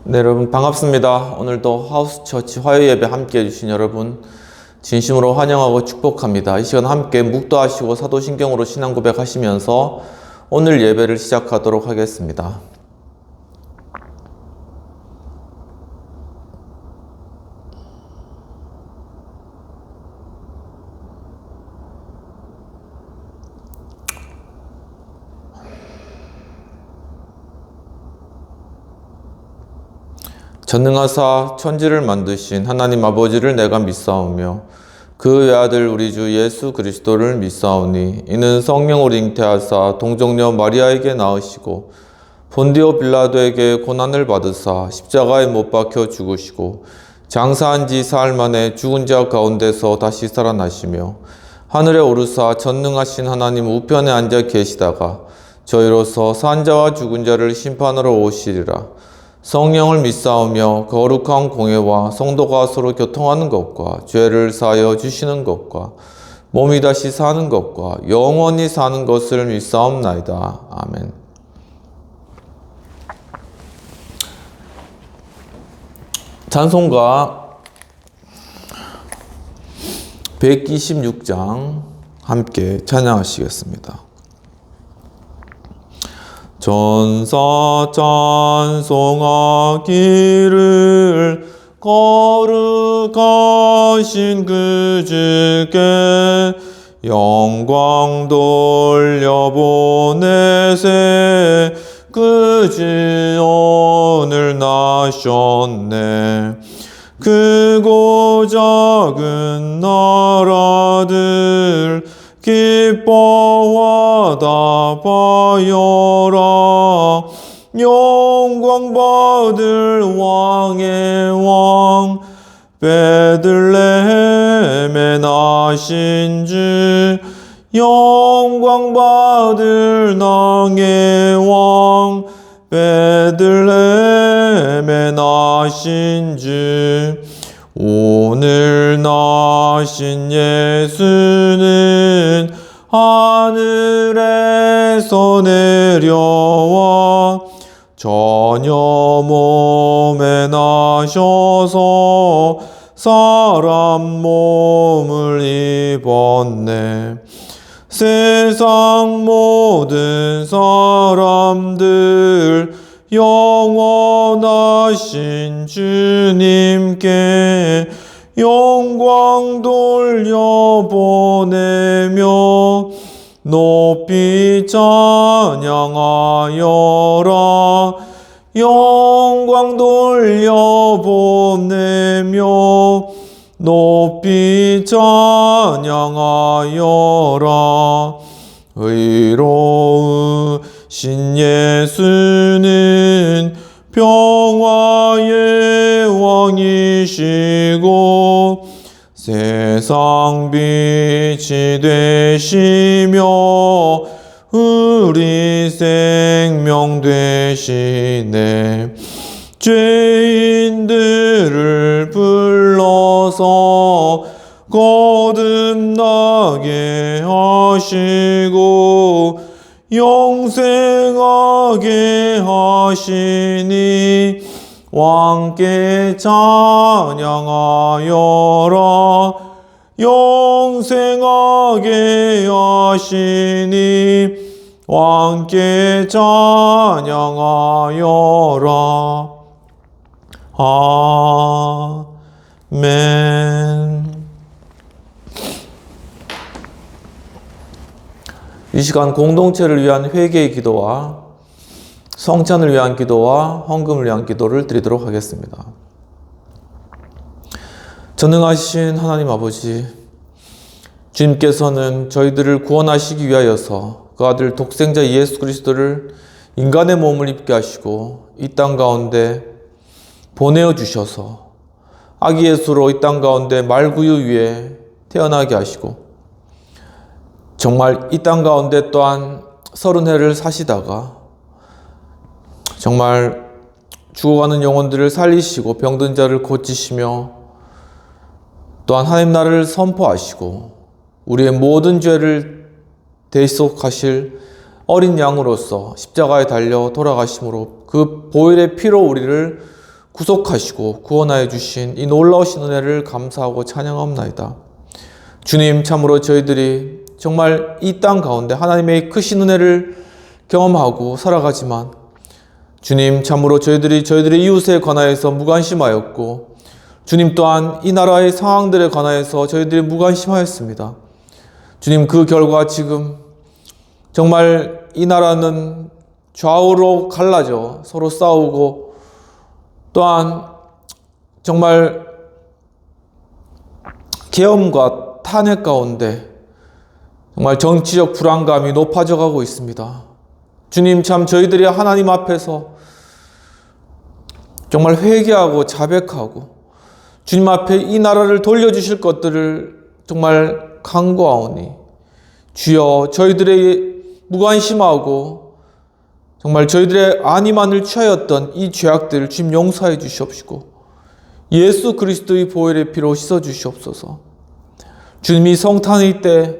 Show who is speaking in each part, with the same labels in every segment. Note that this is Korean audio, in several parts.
Speaker 1: 네, 여러분 반갑습니다. 오늘도 하우스처치 화요예배 함께 해주신 여러분 진심으로 환영하고 축복합니다. 이 시간 함께 묵도하시고 사도신경으로 신앙 고백하시면서 오늘 예배를 시작하도록 하겠습니다. 전능하사 천지를 만드신 하나님 아버지를 내가 믿사오며 그 외아들 우리 주 예수 그리스도를 믿사오니 이는 성령으로 잉태하사 동정녀 마리아에게 낳으시고 본디오 빌라도에게 고난을 받으사 십자가에 못 박혀 죽으시고 장사한 지 사흘 만에 죽은 자 가운데서 다시 살아나시며 하늘에 오르사 전능하신 하나님 우편에 앉아 계시다가 저희로서 산 자와 죽은 자를 심판하러 오시리라. 성령을 믿사오며 거룩한 공회와 성도가 서로 교통하는 것과 죄를 사하여 주시는 것과 몸이 다시 사는 것과 영원히 사는 것을 믿사옵나이다. 아멘. 찬송가 126장 함께 찬양하시겠습니다. 전사 찬송하기를 거룩하신 그 주께 영광 돌려보내세 그 주 오늘 나셨네. 크고 작은 나라들 기뻐하다 바여라. 영광 받을 왕의 왕 베들레헴에 나신 주 영광 받을 낭의 왕 베들레헴에 나신 주 오늘 나신 예수는 하늘에서 내려와 전혀 몸에 나셔서 사람 몸을 입었네. 세상 모든 사람들 영원하신 주님께 영광 돌려보내며 높이 찬양하여라. 영광 돌려보내며 높이 찬양하여라. 의로우신 예수는 평화의 왕이시고 세상 빛이 되시며 우리 생명 되시네. 죄인들을 불러서 거듭나게 하시고 영생하게 하시니 왕께 찬양하여라. 영생하게 하시니 왕께 찬양하여라. 아멘. 이 시간 공동체를 위한 회개의 기도와 성찬을 위한 기도와 헌금을 위한 기도를 드리도록 하겠습니다. 전능하신 하나님 아버지, 주님께서는 저희들을 구원하시기 위하여서 그 아들 독생자 예수 그리스도를 인간의 몸을 입게 하시고 이 땅 가운데 보내어 주셔서 아기 예수로 이 땅 가운데 말구유 위에 태어나게 하시고 정말 이 땅 가운데 또한 30해를 사시다가 정말 죽어가는 영혼들을 살리시고 병든 자를 고치시며 또한 하나님 나라를 선포하시고 우리의 모든 죄를 대속하실 어린 양으로서 십자가에 달려 돌아가심으로 그 보혈의 피로 우리를 구속하시고 구원하여 주신 이 놀라우신 은혜를 감사하고 찬양합나이다. 주님, 참으로 저희들이 정말 이 땅 가운데 하나님의 크신 은혜를 경험하고 살아가지만 주님, 참으로 저희들이 저희들의 이웃에 관하여서 무관심하였고 주님 또한 이 나라의 상황들에 관하여서 저희들이 무관심하였습니다. 주님, 그 결과 지금 정말 이 나라는 좌우로 갈라져 서로 싸우고 또한 정말 계엄과 탄핵 가운데 정말 정치적 불안감이 높아져 가고 있습니다. 주님, 참 저희들이 하나님 앞에서 정말 회개하고 자백하고 주님 앞에 이 나라를 돌려주실 것들을 정말 간구하오니 주여, 저희들의 무관심하고 정말 저희들의 안위만을 취하였던 이 죄악들을 주님 용서해 주시옵시고 예수 그리스도의 보혈의 피로 씻어 주시옵소서. 주님이 성탄의 때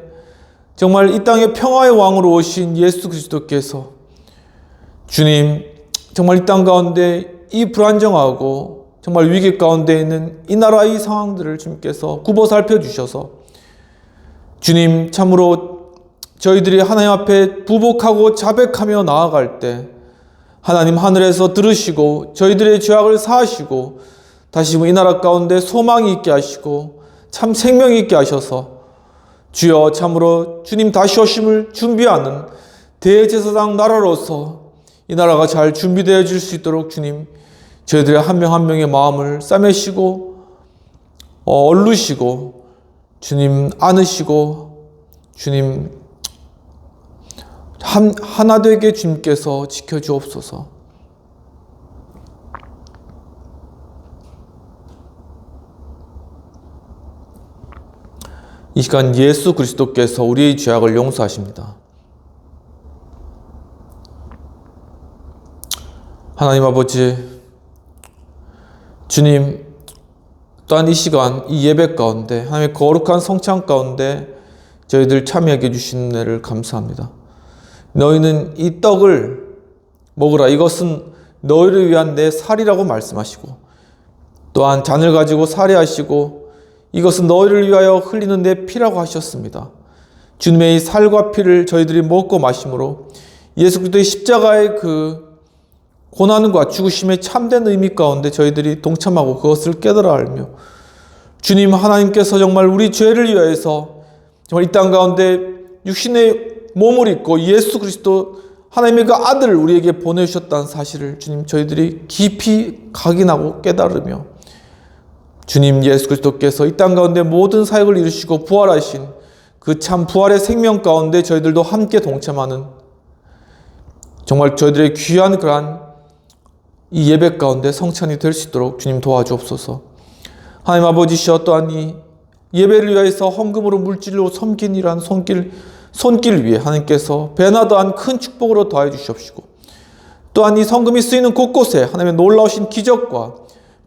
Speaker 1: 정말 이 땅에 평화의 왕으로 오신 예수 그리스도께서 주님, 정말 이 땅 가운데 이 불안정하고 정말 위기 가운데 있는 이 나라의 상황들을 주님께서 굽어 살펴주셔서 주님, 참으로 저희들이 하나님 앞에 부복하고 자백하며 나아갈 때 하나님 하늘에서 들으시고 저희들의 죄악을 사하시고 다시 이 나라 가운데 소망이 있게 하시고 참 생명이 있게 하셔서 주여, 참으로 주님 다시 오심을 준비하는 대제사장 나라로서 이 나라가 잘 준비되어 질 수 있도록 주님, 저희들의 한 명 한 명의 마음을 싸매시고 얼루시고 주님 안으시고 주님 하나 되게 주님께서 지켜주옵소서. 이 시간 예수 그리스도께서 우리의 죄악을 용서하십니다. 하나님 아버지, 주님, 또한 이 시간 이 예배 가운데 하나님의 거룩한 성찬 가운데 저희들 참여하게 해주신 은혜를 감사합니다. 너희는 이 떡을 먹으라, 이것은 너희를 위한 내 살이라고 말씀하시고 또한 잔을 가지고 살해하시고 이것은 너희를 위하여 흘리는 내 피라고 하셨습니다. 주님의 이 살과 피를 저희들이 먹고 마심으로 예수 그리스도의 십자가의 그 고난과 죽으심의 참된 의미 가운데 저희들이 동참하고 그것을 깨달아 알며 주님, 하나님께서 정말 우리 죄를 위하여서 정말 이 땅 가운데 육신의 몸을 입고 예수 그리스도 하나님의 그 아들을 우리에게 보내주셨다는 사실을 주님, 저희들이 깊이 각인하고 깨달으며 주님, 예수 그리스도께서 이 땅 가운데 모든 사역을 이루시고 부활하신 그 참 부활의 생명 가운데 저희들도 함께 동참하는 정말 저희들의 귀한 그러한 이 예배 가운데 성찬이 될 수 있도록 주님 도와주옵소서. 하나님 아버지시여, 또한 이 예배를 위해서 헌금으로 물질로 섬긴 이러한 손길 위에 하나님께서 배나더한 큰 축복으로 더해 주시옵시고 또한 이 성금이 쓰이는 곳곳에 하나님의 놀라우신 기적과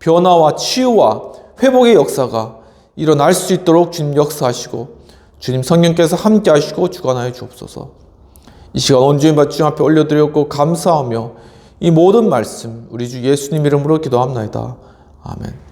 Speaker 1: 변화와 치유와 회복의 역사가 일어날 수 있도록 주님 역사하시고 주님 성령께서 함께 하시고 주관하여 주옵소서. 이 시간 온전히 주님 앞에 올려드렸고 감사하며 이 모든 말씀 우리 주 예수님 이름으로 기도합나이다. 아멘.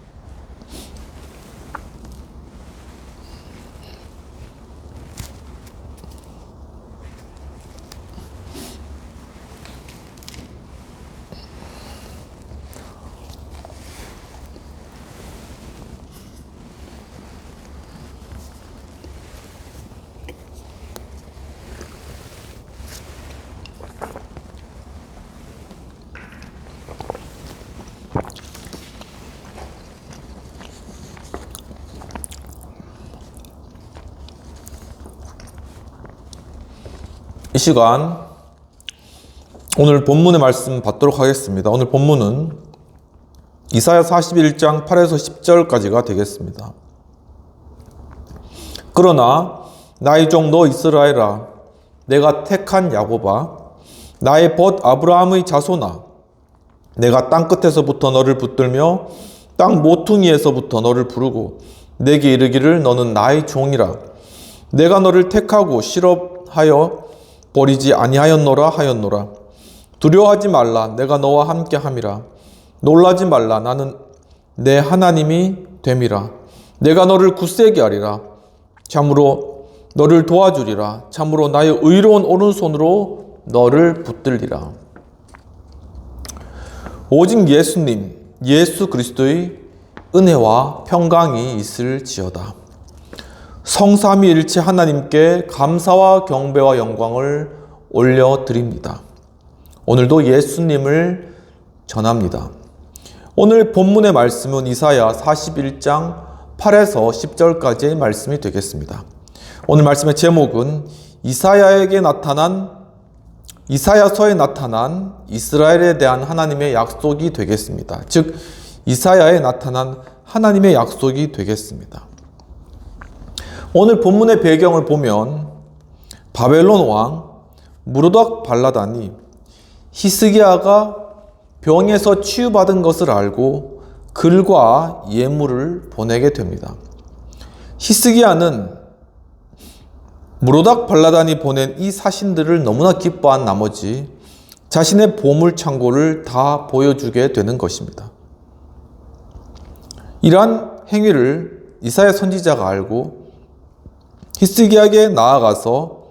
Speaker 1: 이 시간 오늘 본문의 말씀 받도록 하겠습니다. 오늘 본문은 이사야 41장 8에서 10절까지가 되겠습니다. 그러나 나의 종 너 이스라엘아, 내가 택한 야곱아, 나의 벗 아브라함의 자손아, 내가 땅끝에서부터 너를 붙들며 땅 모퉁이에서부터 너를 부르고 내게 이르기를 너는 나의 종이라. 내가 너를 택하고 실업하여 버리지 아니하였노라 하였노라. 두려워하지 말라, 내가 너와 함께 함이라. 놀라지 말라. 나는 내 하나님이 됨이라. 내가 너를 굳세게 하리라. 참으로 너를 도와주리라. 참으로 나의 의로운 오른손으로 너를 붙들리라. 오직 예수님, 예수 그리스도의 은혜와 평강이 있을지어다. 성삼위일체 하나님께 감사와 경배와 영광을 올려드립니다. 오늘도 예수님을 전합니다. 오늘 본문의 말씀은 이사야 41장 8에서 10절까지의 말씀이 되겠습니다. 오늘 말씀의 제목은 이사야서에 나타난 이스라엘에 대한 하나님의 약속이 되겠습니다. 즉 이사야에 나타난 하나님의 약속이 되겠습니다. 오늘 본문의 배경을 보면 바벨론 왕 무로닥 발라단이 히스기야가 병에서 치유받은 것을 알고 글과 예물을 보내게 됩니다. 히스기야는 무로닥 발라단이 보낸 이 사신들을 너무나 기뻐한 나머지 자신의 보물창고를 다 보여주게 되는 것입니다. 이러한 행위를 이사야 선지자가 알고 히스기야에게 나아가서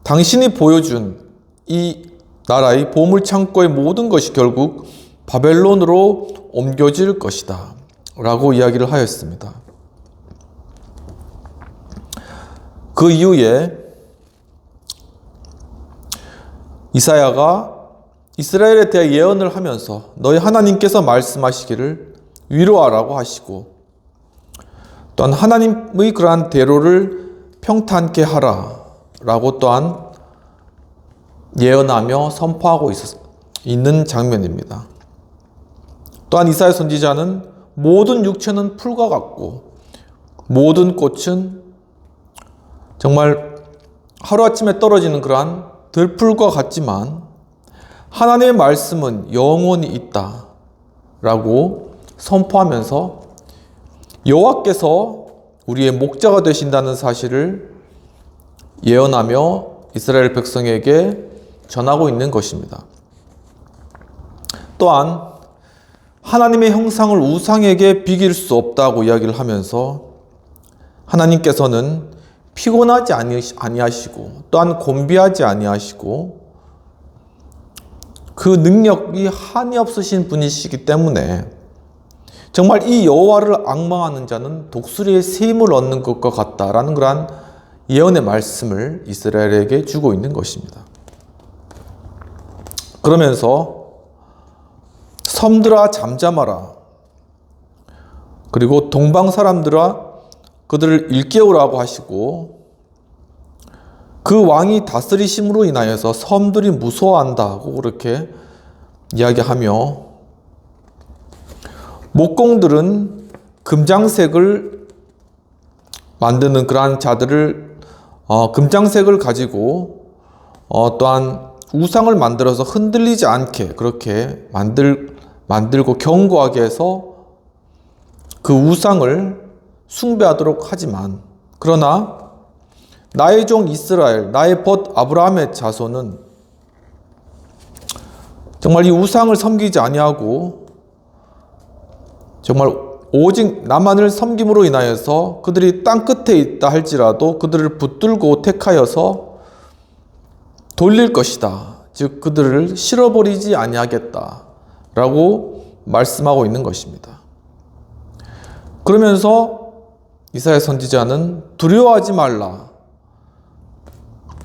Speaker 1: 당신이 보여준 이 나라의 보물창고의 모든 것이 결국 바벨론으로 옮겨질 것이다 라고 이야기를 하였습니다. 그 이후에 이사야가 이스라엘에 대해 예언을 하면서 너희 하나님께서 말씀하시기를 위로하라고 하시고 또한 하나님의 그러한 대로를 평탄케 하라 라고 또한 예언하며 선포하고 있는 장면입니다. 또한 이사야 선지자는 모든 육체는 풀과 같고 모든 꽃은 정말 하루아침에 떨어지는 그러한 들풀과 같지만 하나님의 말씀은 영원히 있다 라고 선포하면서 여호와께서 우리의 목자가 되신다는 사실을 예언하며 이스라엘 백성에게 전하고 있는 것입니다. 또한 하나님의 형상을 우상에게 비길 수 없다고 이야기를 하면서 하나님께서는 피곤하지 아니하시고 또한 곤비하지 아니하시고 그 능력이 한이 없으신 분이시기 때문에 정말 이 여호와를 앙망하는 자는 독수리의 샘을 얻는 것과 같다라는 그러한 예언의 말씀을 이스라엘에게 주고 있는 것입니다. 그러면서 섬들아 잠잠하라. 그리고 동방 사람들아 그들을 일깨우라고 하시고 그 왕이 다스리심으로 인하여서 섬들이 무서워한다고 그렇게 이야기하며 목공들은 금장색을 만드는 그러한 자들을 금장색을 가지고 또한 우상을 만들어서 흔들리지 않게 그렇게 만들고 견고하게 해서 그 우상을 숭배하도록 하지만 그러나 나의 종 이스라엘, 나의 벗 아브라함의 자손은 정말 이 우상을 섬기지 아니하고 정말 오직 나만을 섬김으로 인하여서 그들이 땅 끝에 있다 할지라도 그들을 붙들고 택하여서 돌릴 것이다. 즉 그들을 실어버리지 아니하겠다라고 말씀하고 있는 것입니다. 그러면서 이사야 선지자는 두려워하지 말라.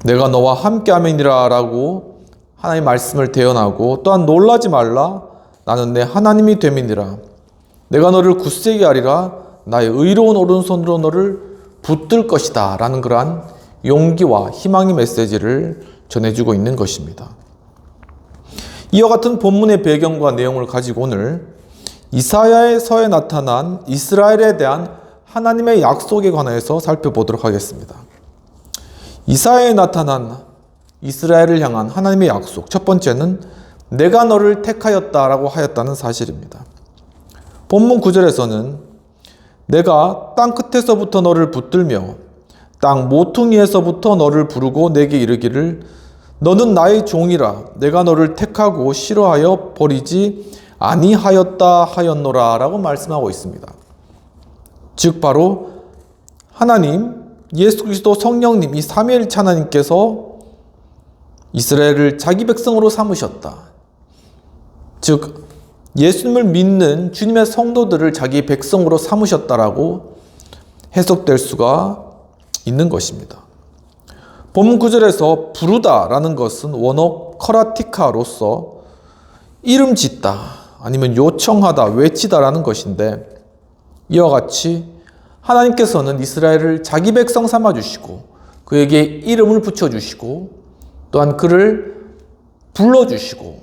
Speaker 1: 내가 너와 함께함이니라 라고 하나님의 말씀을 대언하고 또한 놀라지 말라. 나는 내 하나님이 됨이니라. 내가 너를 굳세게 하리라. 나의 의로운 오른손으로 너를 붙들 것이다 라는 그러한 용기와 희망의 메시지를 전해주고 있는 것입니다. 이와 같은 본문의 배경과 내용을 가지고 오늘 이사야서에 나타난 이스라엘에 대한 하나님의 약속에 관해서 살펴보도록 하겠습니다. 이사야에 나타난 이스라엘을 향한 하나님의 약속, 첫 번째는 내가 너를 택하였다라고 하였다는 사실입니다. 본문 9절에서는 내가 땅 끝에서부터 너를 붙들며 땅 모퉁이에서부터 너를 부르고 내게 이르기를 너는 나의 종이라. 내가 너를 택하고 싫어하여 버리지 아니하였다 하였노라 라고 말씀하고 있습니다. 즉 바로 하나님, 예수 그리스도, 성령님, 이 삼위일체 하나님께서 이스라엘을 자기 백성으로 삼으셨다. 즉 예수님을 믿는 주님의 성도들을 자기 백성으로 삼으셨다라고 해석될 수가 있는 것입니다. 본문 9절에서 부르다라는 것은 원어 커라티카로서 이름 짓다 아니면 요청하다, 외치다라는 것인데, 이와 같이 하나님께서는 이스라엘을 자기 백성 삼아주시고 그에게 이름을 붙여주시고 또한 그를 불러주시고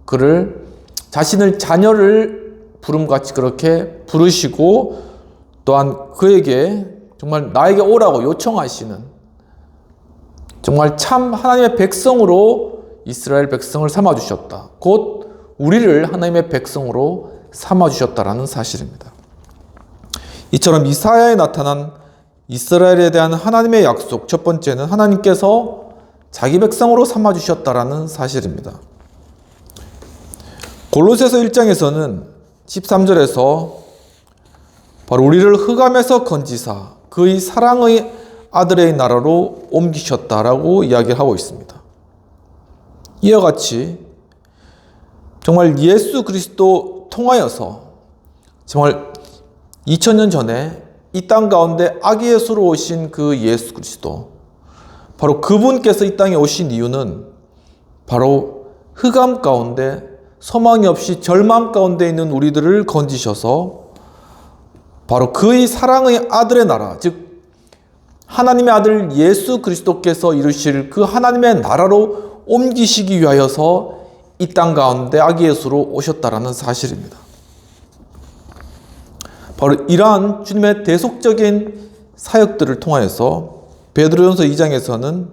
Speaker 1: 그를 자신을 자녀를 부름같이 그렇게 부르시고 또한 그에게 정말 나에게 오라고 요청하시는, 정말 참 하나님의 백성으로 이스라엘 백성을 삼아주셨다. 곧 우리를 하나님의 백성으로 삼아주셨다라는 사실입니다. 이처럼 이사야에 나타난 이스라엘에 대한 하나님의 약속, 첫 번째는 하나님께서 자기 백성으로 삼아주셨다라는 사실입니다. 골로새서 1장에서는 13절에서 바로 우리를 흑암에서 건지사 그의 사랑의 아들의 나라로 옮기셨다라고 이야기를 하고 있습니다. 이와 같이 정말 예수 그리스도 통하여서 정말 2000년 전에 이 땅 가운데 아기 예수로 오신 그 예수 그리스도, 바로 그분께서 이 땅에 오신 이유는 바로 흑암 가운데 소망이 없이 절망 가운데 있는 우리들을 건지셔서 바로 그의 사랑의 아들의 나라, 즉 하나님의 아들 예수 그리스도께서 이루실 그 하나님의 나라로 옮기시기 위하여서 이 땅 가운데 아기 예수로 오셨다라는 사실입니다. 바로 이러한 주님의 대속적인 사역들을 통하여서 베드로전서 2장에서는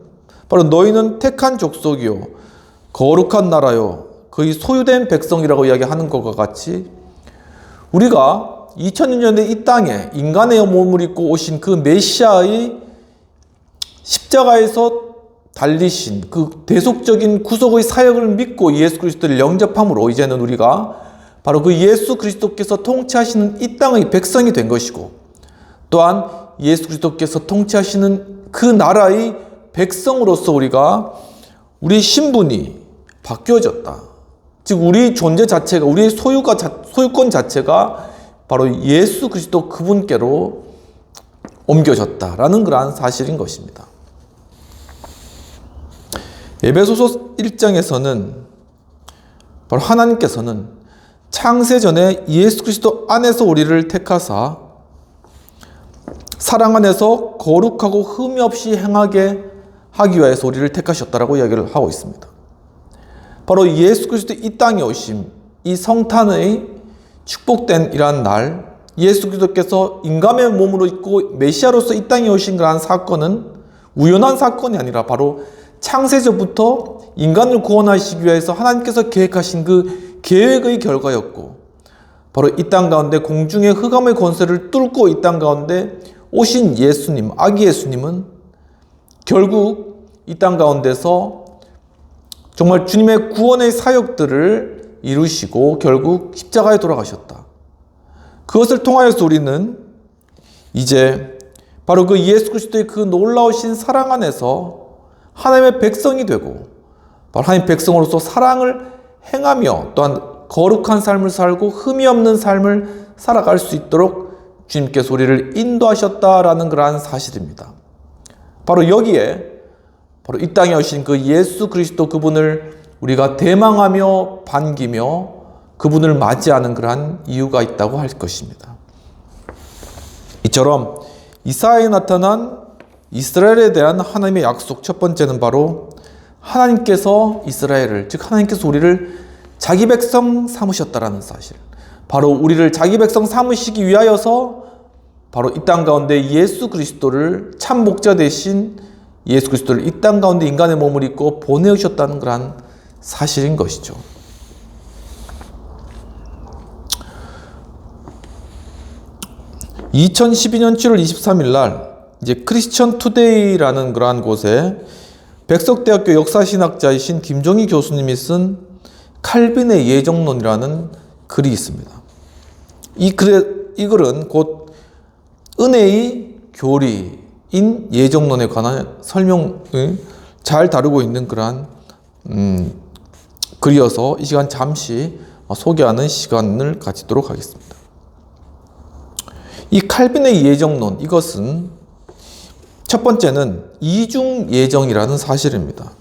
Speaker 1: 바로 너희는 택한 족속이요 거룩한 나라요 그의 소유된 백성이라고 이야기하는 것과 같이 우리가 2000년 전에 이 땅에 인간의 몸을 입고 오신 그 메시아의 십자가에서 달리신 그 대속적인 구속의 사역을 믿고 예수 그리스도를 영접함으로 이제는 우리가 바로 그 예수 그리스도께서 통치하시는 이 땅의 백성이 된 것이고, 또한 예수 그리스도께서 통치하시는 그 나라의 백성으로서 우리가 우리 신분이 바뀌어졌다. 즉 우리 존재 자체가, 우리의 소유권 자체가 바로 예수 그리스도 그분께로 옮겨졌다라는 그러한 사실인 것입니다. 에베소서 1장에서는 바로 하나님께서는 창세전에 예수 그리스도 안에서 우리를 택하사 사랑 안에서 거룩하고 흠이 없이 행하게 하기 위해서 우리를 택하셨다라고 이야기를 하고 있습니다. 바로 예수 그리스도 이 땅에 오심, 이 성탄의 축복된 이러한 날, 예수 그리스도께서 인간의 몸으로 있고 메시아로서 이 땅에 오신 그러한 사건은 우연한 사건이 아니라 바로 창세전부터 인간을 구원하시기 위해서 하나님께서 계획하신 그 계획의 결과였고, 바로 이 땅 가운데 공중의 흑암의 권세를 뚫고 이 땅 가운데 오신 예수님, 아기 예수님은 결국 이 땅 가운데서 정말 주님의 구원의 사역들을 이루시고 결국 십자가에 돌아가셨다. 그것을 통하여서 우리는 이제 바로 그 예수 그리스도의 그 놀라우신 사랑 안에서 하나님의 백성이 되고 바로 하나님의 백성으로서 사랑을 행하며 또한 거룩한 삶을 살고 흠이 없는 삶을 살아갈 수 있도록 주님께서 우리를 인도하셨다라는 그러한 사실입니다. 바로 여기에 바로 이 땅에 오신 그 예수 그리스도 그분을 우리가 대망하며 반기며 그분을 맞이하는 그러한 이유가 있다고 할 것입니다. 이처럼 이사야에 나타난 이스라엘에 대한 하나님의 약속, 첫 번째는 바로 하나님께서 이스라엘을, 즉 하나님께서 우리를 자기 백성 삼으셨다라는 사실, 바로 우리를 자기 백성 삼으시기 위하여서 바로 이 땅 가운데 예수 그리스도를 참 목자 되신 예수 그리스도를 이 땅 가운데 인간의 몸을 입고 보내오셨다는 그러한 사실인 것이죠. (2012년 7월 23일) 날 이제 크리스천 투데이라는 그러한 곳에 백석대학교 역사신학자이신 김종희 교수님이 쓴 칼빈의 예정론이라는 글이 있습니다. 이 글은 곧 은혜의 교리인 예정론에 관한 설명을 잘 다루고 있는 그러한 글이어서 이 시간 잠시 소개하는 시간을 가지도록 하겠습니다. 이 칼빈의 예정론, 이것은 첫 번째는 이중 예정이라는 사실입니다.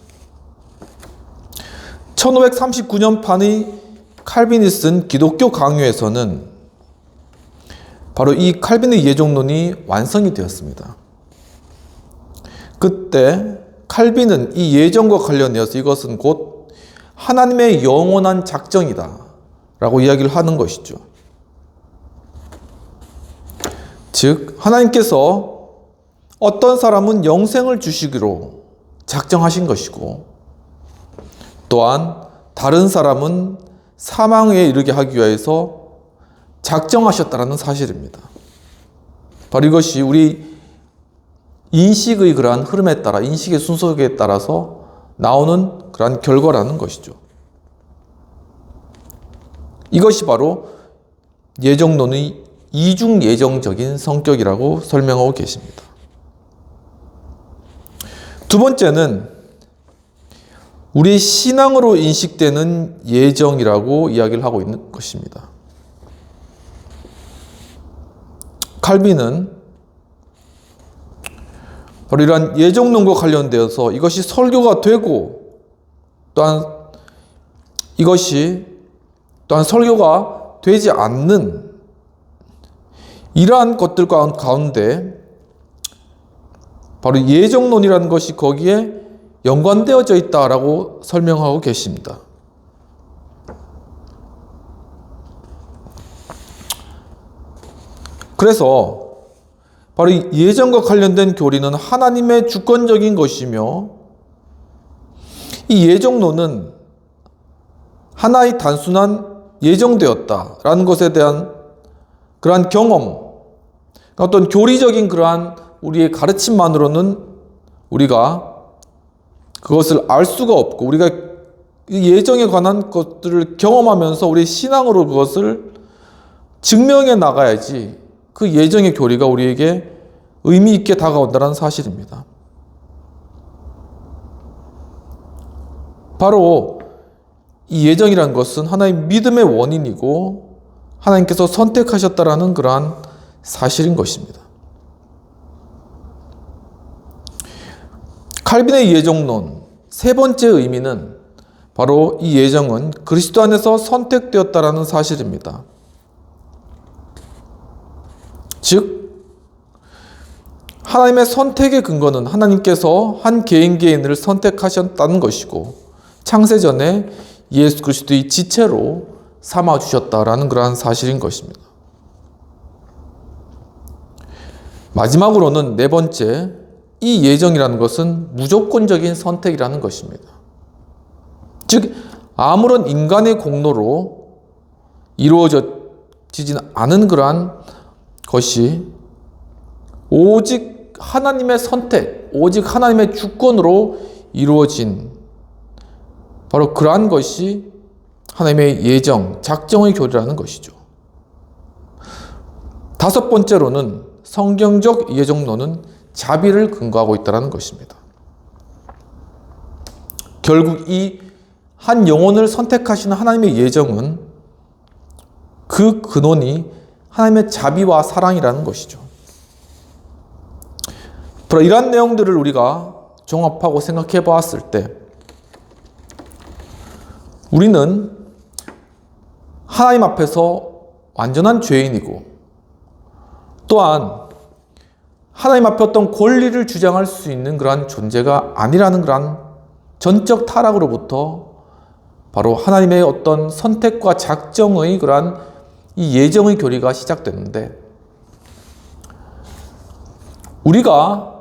Speaker 1: 1539년판의 칼빈이 쓴 기독교 강요에서는 바로 이 칼빈의 예정론이 완성이 되었습니다. 그때 칼빈은 이 예정과 관련되어서 이것은 곧 하나님의 영원한 작정이다 라고 이야기를 하는 것이죠. 즉 하나님께서 어떤 사람은 영생을 주시기로 작정하신 것이고, 또한 다른 사람은 사망에 이르게 하기 위해서 작정하셨다는 사실입니다. 바로 이것이 우리 인식의 그러한 흐름에 따라, 인식의 순서에 따라서 나오는 그러한 결과라는 것이죠. 이것이 바로 예정론의 이중 예정적인 성격이라고 설명하고 계십니다. 두 번째는 우리 신앙으로 인식되는 예정이라고 이야기를 하고 있는 것입니다. 칼빈은 바로 이러한 예정론과 관련되어서 이것이 설교가 되고, 또한 이것이 또한 설교가 되지 않는 이러한 것들 가운데 바로 예정론이라는 것이 거기에 연관되어져 있다라고 설명하고 계십니다. 그래서 바로 이 예정과 관련된 교리는 하나님의 주권적인 것이며, 이 예정론은 하나의 단순한 예정되었다라는 것에 대한 그러한 경험, 어떤 교리적인 그러한 우리의 가르침만으로는 우리가 그것을 알 수가 없고, 우리가 예정에 관한 것들을 경험하면서 우리 신앙으로 그것을 증명해 나가야지 그 예정의 교리가 우리에게 의미 있게 다가온다는 사실입니다. 바로 이 예정이라는 것은 하나의 믿음의 원인이고 하나님께서 선택하셨다라는 그러한 사실인 것입니다. 칼빈의 예정론 세 번째 의미는 바로 이 예정은 그리스도 안에서 선택되었다라는 사실입니다. 즉 하나님의 선택의 근거는 하나님께서 한 개인을 선택하셨다는 것이고, 창세전에 예수 그리스도의 지체로 삼아주셨다라는 그러한 사실인 것입니다. 마지막으로는 네 번째, 이 예정이라는 것은 무조건적인 선택이라는 것입니다. 즉 아무런 인간의 공로로 이루어지지는 않은 그러한 것이 오직 하나님의 선택, 오직 하나님의 주권으로 이루어진 바로 그러한 것이 하나님의 예정, 작정의 교리라는 것이죠. 다섯 번째로는 성경적 예정론은 자비를 근거하고 있다는 것입니다. 결국 이 한 영혼을 선택하시는 하나님의 예정은 그 근원이 하나님의 자비와 사랑이라는 것이죠. 바로 이러한 내용들을 우리가 종합하고 생각해 보았을 때 우리는 하나님 앞에서 완전한 죄인이고, 또한 하나님 앞에 어떤 권리를 주장할 수 있는 그러한 존재가 아니라는 그러한 전적 타락으로부터 바로 하나님의 어떤 선택과 작정의 그러한 이 예정의 교리가 시작됐는데, 우리가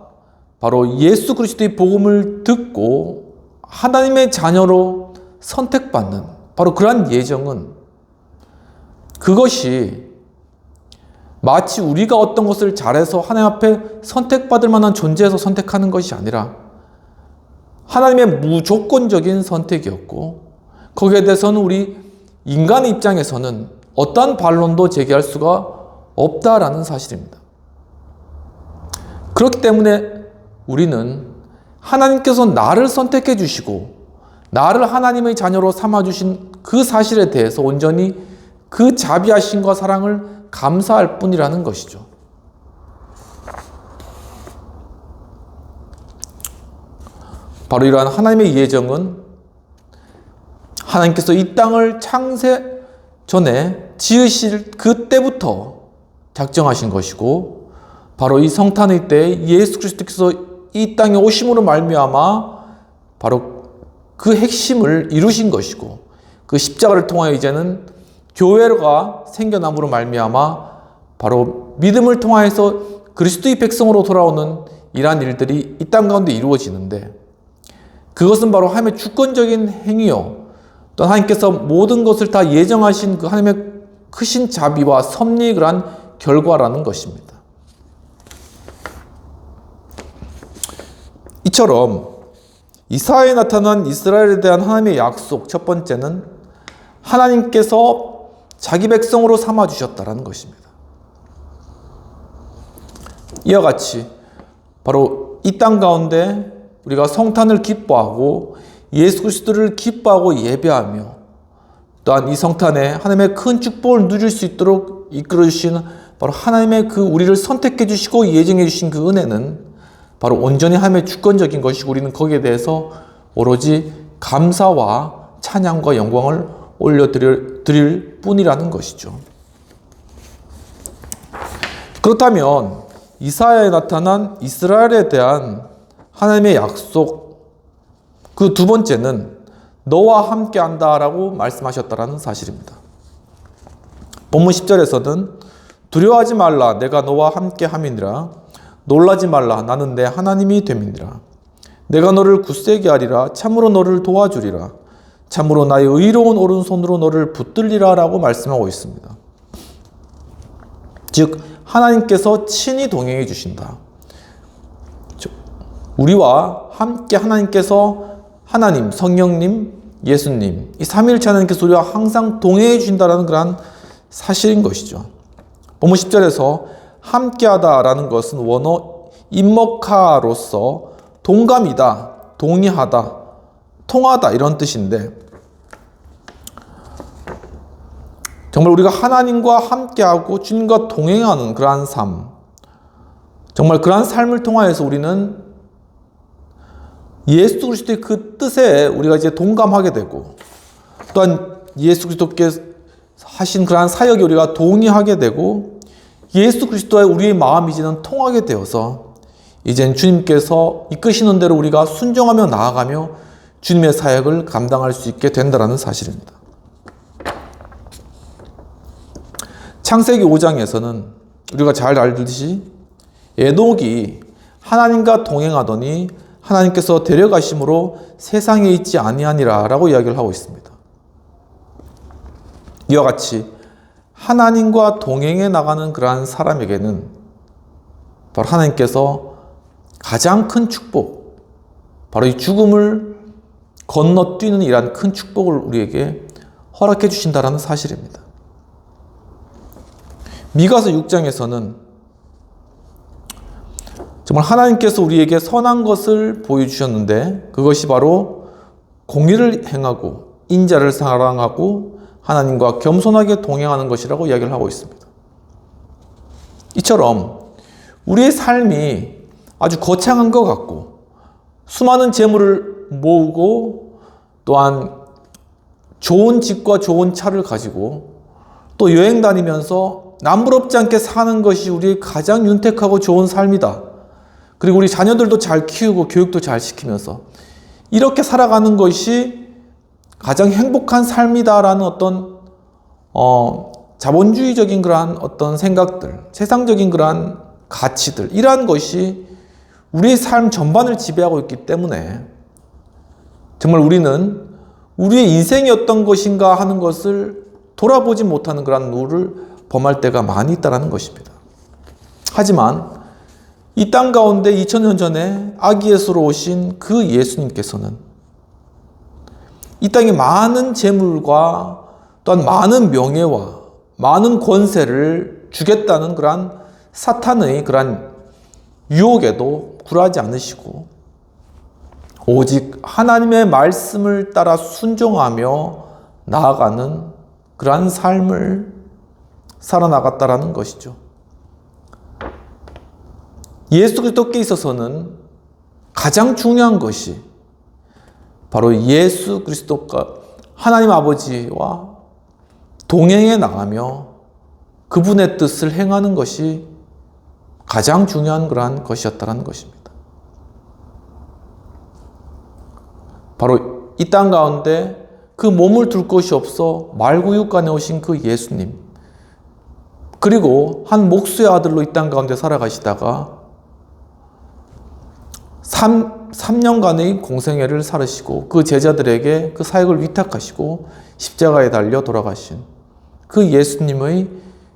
Speaker 1: 바로 예수 그리스도의 복음을 듣고 하나님의 자녀로 선택받는 바로 그러한 예정은, 그것이 마치 우리가 어떤 것을 잘해서 하나님 앞에 선택받을 만한 존재에서 선택하는 것이 아니라 하나님의 무조건적인 선택이었고, 거기에 대해서는 우리 인간의 입장에서는 어떠한 반론도 제기할 수가 없다라는 사실입니다. 그렇기 때문에 우리는 하나님께서 나를 선택해 주시고 나를 하나님의 자녀로 삼아주신 그 사실에 대해서 온전히 그 자비하심과 사랑을 감사할 뿐이라는 것이죠. 바로 이러한 하나님의 예정은 하나님께서 이 땅을 창세 전에 지으실 그때부터 작정하신 것이고, 바로 이 성탄의 때에 예수 그리스도께서 이 땅에 오심으로 말미암아 바로 그 핵심을 이루신 것이고, 그 십자가를 통하여 이제는 교회가 생겨남으로 말미암아 바로 믿음을 통하여서 그리스도의 백성으로 돌아오는 이러한 일들이 이 땅 가운데 이루어지는데, 그것은 바로 하나님의 주권적인 행위요, 또 하나님께서 모든 것을 다 예정하신 그 하나님의 크신 자비와 섭리의 그러한 결과라는 것입니다. 이처럼 이사야에 나타난 이스라엘에 대한 하나님의 약속, 첫 번째는 하나님께서 자기 백성으로 삼아주셨다는 것입니다. 이와 같이 바로 이 땅 가운데 우리가 성탄을 기뻐하고 예수 그리스도를 기뻐하고 예배하며, 또한 이 성탄에 하나님의 큰 축복을 누릴 수 있도록 이끌어 주신 바로 하나님의 그 우리를 선택해 주시고 예정해 주신 그 은혜는 바로 온전히 하나님의 주권적인 것이고, 우리는 거기에 대해서 오로지 감사와 찬양과 영광을 올려드릴 뿐이라는 것이죠. 그렇다면 이사야에 나타난 이스라엘에 대한 하나님의 약속, 그 두 번째는 너와 함께 한다라고 말씀하셨다라는 사실입니다. 본문 10절에서는 두려워하지 말라, 내가 너와 함께 함이니라. 놀라지 말라, 나는 내 하나님이 됨이니라. 내가 너를 굳세게 하리라. 참으로 너를 도와주리라. 참으로 나의 의로운 오른손으로 너를 붙들리라 라고 말씀하고 있습니다. 즉 하나님께서 친히 동행해 주신다. 우리와 함께 하나님께서, 하나님, 성령님, 예수님, 이 삼위일체 하나님께서 우리와 항상 동행해 주신다는 그러한 사실인 것이죠. 본문 10절에서 함께하다라는 것은 원어 임목하로서 동감이다, 동의하다, 통하다 이런 뜻인데, 정말 우리가 하나님과 함께하고 주님과 동행하는 그러한 삶, 정말 그러한 삶을 통하여서 우리는 예수 그리스도의 그 뜻에 우리가 이제 동감하게 되고, 또한 예수 그리스도께서 하신 그러한 사역에 우리가 동의하게 되고, 예수 그리스도의 우리의 마음이 이제는 통하게 되어서 이젠 주님께서 이끄시는 대로 우리가 순종하며 나아가며 주님의 사역을 감당할 수 있게 된다는 사실입니다. 창세기 5장에서는 우리가 잘 알듯이 에녹이 하나님과 동행하더니 하나님께서 데려가심으로 세상에 있지 아니하니라 라고 이야기를 하고 있습니다. 이와 같이 하나님과 동행해 나가는 그러한 사람에게는 바로 하나님께서 가장 큰 축복, 바로 이 죽음을 건너뛰는 이러한 큰 축복을 우리에게 허락해 주신다는 사실입니다. 미가서 6장에서는 정말 하나님께서 우리에게 선한 것을 보여주셨는데, 그것이 바로 공의를 행하고 인자를 사랑하고 하나님과 겸손하게 동행하는 것이라고 이야기를 하고 있습니다. 이처럼 우리의 삶이 아주 거창한 것 같고 수많은 재물을 모으고 또한 좋은 집과 좋은 차를 가지고 또 여행 다니면서 남부럽지 않게 사는 것이 우리의 가장 윤택하고 좋은 삶이다. 그리고 우리 자녀들도 잘 키우고 교육도 잘 시키면서 이렇게 살아가는 것이 가장 행복한 삶이다라는 어떤 자본주의적인 그러한 어떤 생각들, 세상적인 그러한 가치들, 이러한 것이 우리의 삶 전반을 지배하고 있기 때문에 정말 우리는 우리의 인생이 어떤 것인가 하는 것을 돌아보지 못하는 그러한 노를 범할 때가 많이 있다는 것입니다. 하지만 이 땅 가운데 2000년 전에 아기 예수로 오신 그 예수님께서는 이 땅에 많은 재물과 또한 많은 명예와 많은 권세를 주겠다는 그러한 사탄의 그러한 유혹에도 굴하지 않으시고 오직 하나님의 말씀을 따라 순종하며 나아가는 그러한 삶을 살아나갔다라는 것이죠. 예수 그리스도께 있어서는 가장 중요한 것이 바로 예수 그리스도가 하나님 아버지와 동행해 나가며 그분의 뜻을 행하는 것이 가장 중요한 그러한 것이었다는 것입니다. 바로 이 땅 가운데 그 몸을 둘 곳이 없어 말구육간에 오신 그 예수님, 그리고 한 목수의 아들로 이 땅 가운데 살아가시다가 3년간의 공생애를 살으시고 그 제자들에게 그 사역을 위탁하시고 십자가에 달려 돌아가신 그 예수님의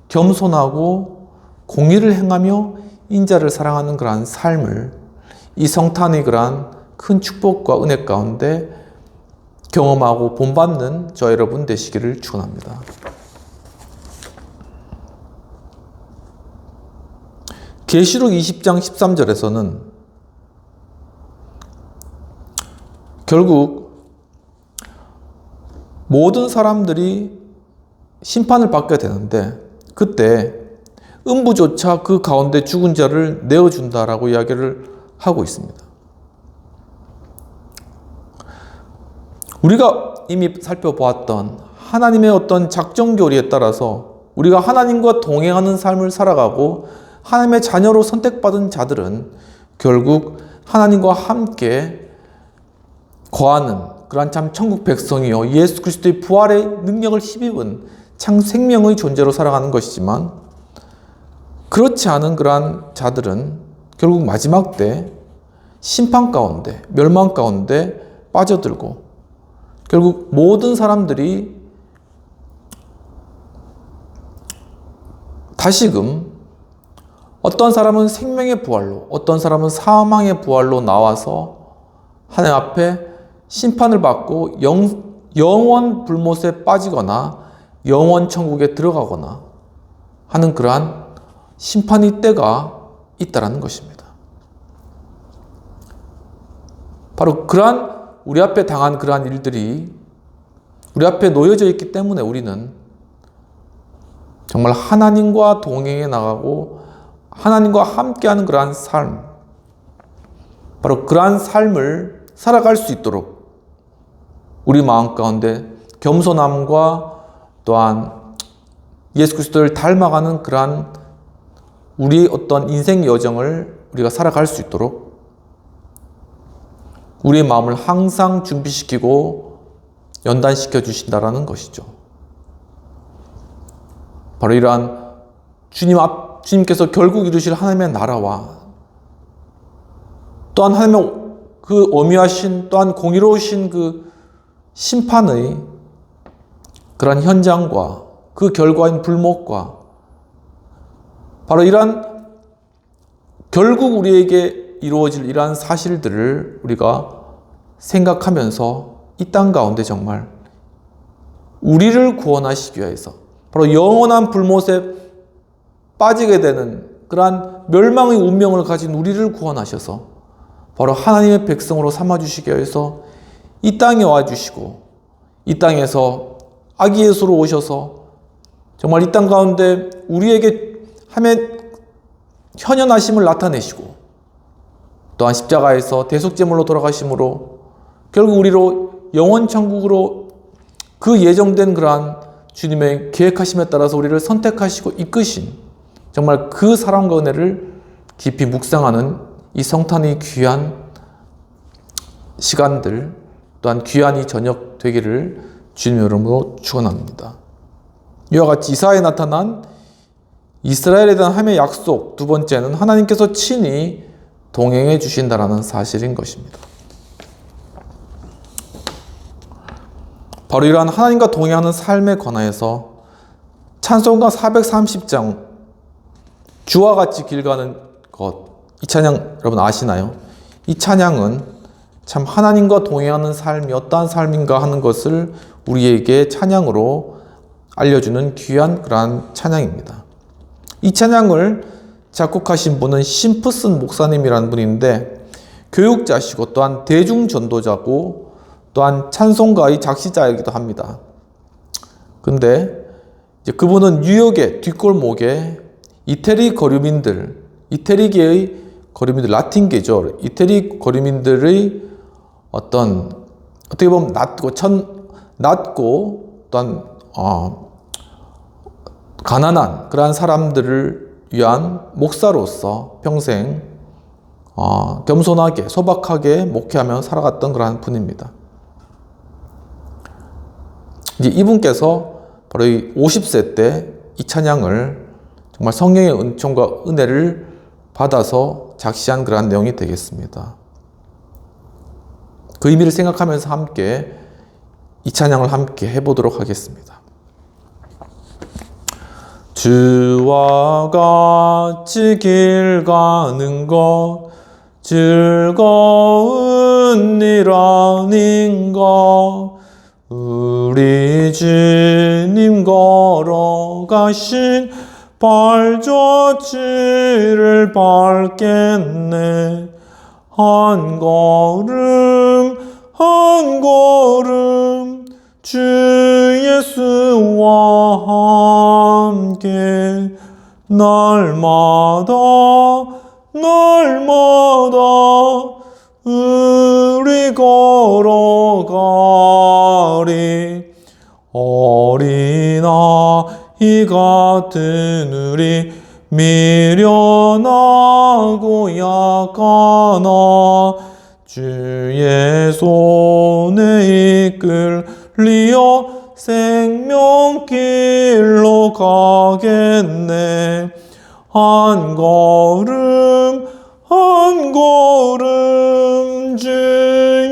Speaker 1: 겸손하고 공의를 행하며 인자를 사랑하는 그러한 삶을 이 성탄의 그러한 큰 축복과 은혜 가운데 경험하고 본받는 저 여러분 되시기를 축원합니다. 계시록 20장 13절에서는 결국 모든 사람들이 심판을 받게 되는데 그때 음부조차 그 가운데 죽은 자를 내어준다라고 이야기를 하고 있습니다. 우리가 이미 살펴보았던 하나님의 어떤 작정 교리에 따라서 우리가 하나님과 동행하는 삶을 살아가고 하나님의 자녀로 선택받은 자들은 결국 하나님과 함께 거하는 그러한 참 천국 백성이요 예수 그리스도의 부활의 능력을 힘입은 참 생명의 존재로 살아가는 것이지만 그렇지 않은 그러한 자들은 결국 마지막 때 심판 가운데 멸망 가운데 빠져들고 결국 모든 사람들이 다시금 어떤 사람은 생명의 부활로 어떤 사람은 사망의 부활로 나와서 하나님 앞에 심판을 받고 영원 불못에 빠지거나 영원 천국에 들어가거나 하는 그러한 심판의 때가 있다라는 것입니다. 바로 그러한 우리 앞에 당한 그러한 일들이 우리 앞에 놓여져 있기 때문에 우리는 정말 하나님과 동행해 나가고 하나님과 함께하는 그러한 삶, 바로 그러한 삶을 살아갈 수 있도록 우리 마음 가운데 겸손함과 또한 예수 그리스도를 닮아가는 그러한 우리의 어떤 인생 여정을 우리가 살아갈 수 있도록 우리의 마음을 항상 준비시키고 연단시켜 주신다라는 것이죠. 바로 이러한 주님께서 결국 이루실 하나님의 나라와 또한 하나님의 그 엄위하신 또한 공의로우신 그 심판의 그러한 현장과 그 결과인 불목과 바로 이러한 결국 우리에게 이루어질 이러한 사실들을 우리가 생각하면서 이 땅 가운데 정말 우리를 구원하시기 위해서 바로 영원한 불못에 빠지게 되는 그러한 멸망의 운명을 가진 우리를 구원하셔서 바로 하나님의 백성으로 삼아주시기 위해서 이 땅에 와주시고 이 땅에서 아기 예수로 오셔서 정말 이 땅 가운데 우리에게 하나님의 현현하심을 나타내시고 또한 십자가에서 대속제물로 돌아가심으로 결국 우리로 영원 천국으로 그 예정된 그러한 주님의 계획하심에 따라서 우리를 선택하시고 이끄신 정말 그 사랑과 은혜를 깊이 묵상하는 이 성탄의 귀한 시간들 또한 귀한 이 저녁 되기를 주님 이름으로 축원합니다. 이와 같이 이사야에 나타난 이스라엘에 대한 하나님의 약속, 두 번째는 하나님께서 친히 동행해 주신다라는 사실인 것입니다. 바로 이러한 하나님과 동행하는 삶에 관하여서 찬송가 430장 주와 같이 길 가는 것, 이 찬양 여러분 아시나요? 이 찬양은 참 하나님과 동행하는 삶이 어떠한 삶인가 하는 것을 우리에게 찬양으로 알려주는 귀한 그러한 찬양입니다. 이 찬양을 작곡하신 분은 심프슨 목사님이라는 분인데 교육자시고 또한 대중전도자고 또한 찬송가의 작시자이기도 합니다. 근데 이제 그분은 뉴욕의 뒷골목에 이태리 이태리계의 거류민들, 라틴계죠. 이태리 거류민들의 어떻게 보면 낮고 또한 가난한 그러한 사람들을 위한 목사로서 평생 겸손하게 소박하게 목회하며 살아갔던 그러한 분입니다. 이제 이분께서 바로 이 50세 때 이 찬양을 정말 성령의 은총과 은혜를 받아서 작시한 그러한 내용이 되겠습니다. 그 의미를 생각하면서 함께 이 찬양을 함께 해보도록 하겠습니다. 주와 같이 길 가는 것 즐거운 일 아닌가. 우리 주님 걸어가신 발자취를 밟겠네. 한 걸음 한 걸음 주 예수와 함께 날마다 우리 걸어가리. 어린아이 같은 우리 미련하고 약하나 주의 손에 이끌리어 생명길로 가겠네. 한 걸음 한 걸음 주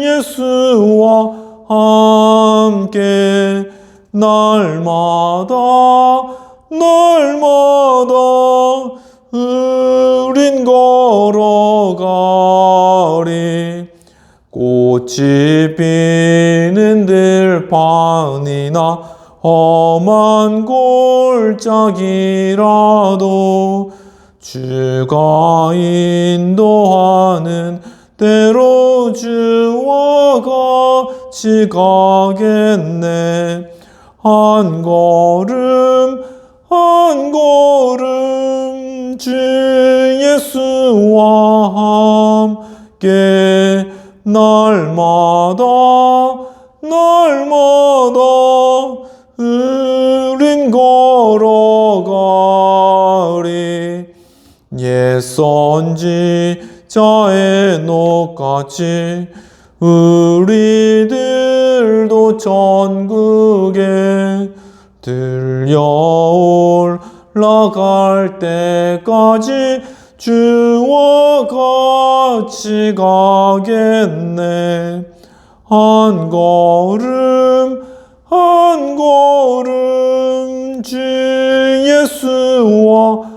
Speaker 1: 예수와 함께 날마다 우린 걸어가리. 꽃이 피는 들판이나 험한 골짜기라도 주가 인도하는 대로 주와 같이 가겠네. 한 걸음 한 걸음 주 예수와 함께 날마다 우린 걸어가리. 옛 선지자의 녹같이 우리들도 천국에 들려올라갈 때까지 주와 같이 가겠네. 한 걸음 한 걸음 주 예수와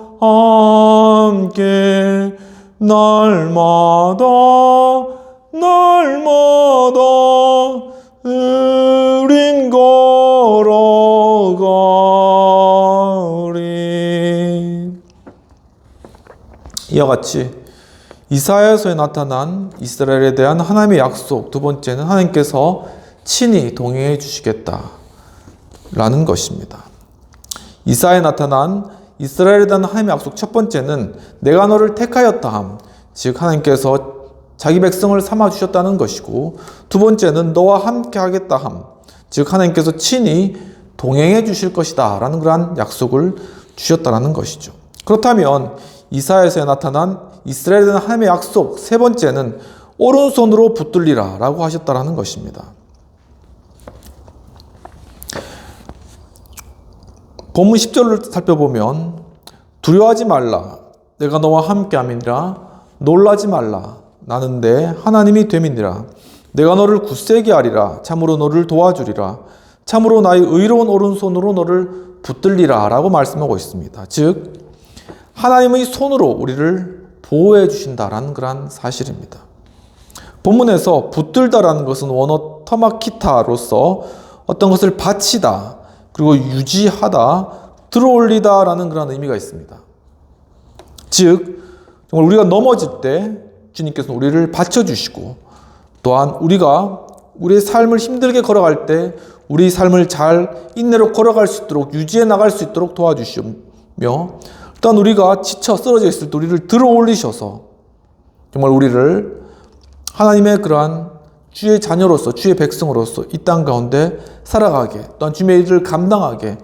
Speaker 1: 함께 날마다 우린 걸어가리. 이와 같이 이사야서에 나타난 이스라엘에 대한 하나님의 약속, 두 번째는 하나님께서 친히 동행해 주시겠다라는 것입니다. 이사야에 나타난 이스라엘에 대한 하나님의 약속, 첫 번째는 내가 너를 택하였다 함, 즉 하나님께서 자기 백성을 삼아 주셨다는 것이고, 두 번째는 너와 함께 하겠다 함, 즉 하나님께서 친히 동행해 주실 것이다 라는 그러한 약속을 주셨다는 것이죠. 그렇다면 이사야서에 나타난 이스라엘에 대한 하나님의 약속, 세 번째는 오른손으로 붙들리라 라고 하셨다는 것입니다. 본문 10절을 살펴보면 두려워하지 말라 내가 너와 함께함이니라 놀라지 말라 나는 내 하나님이 됨이니라 내가 너를 굳세게 하리라 참으로 너를 도와주리라 참으로 나의 의로운 오른손으로 너를 붙들리라 라고 말씀하고 있습니다. 즉 하나님의 손으로 우리를 보호해 주신다라는 그러한 사실입니다. 본문에서 붙들다라는 것은 원어 터마키타로서 어떤 것을 받치다,
Speaker 2: 그리고 유지하다, 들어올리다라는 그런 의미가 있습니다. 즉, 정말 우리가 넘어질 때 주님께서는 우리를 받쳐주시고, 또한 우리가 우리의 삶을 힘들게 걸어갈 때 우리 삶을 잘 인내로 걸어갈 수 있도록, 유지해 나갈 수 있도록 도와주시며, 또한 우리가 지쳐 쓰러져 있을 때 우리를 들어올리셔서 정말 우리를 하나님의 그러한 주의 자녀로서, 주의 백성으로서 이 땅 가운데 살아가게, 또한 주의 일을 감당하게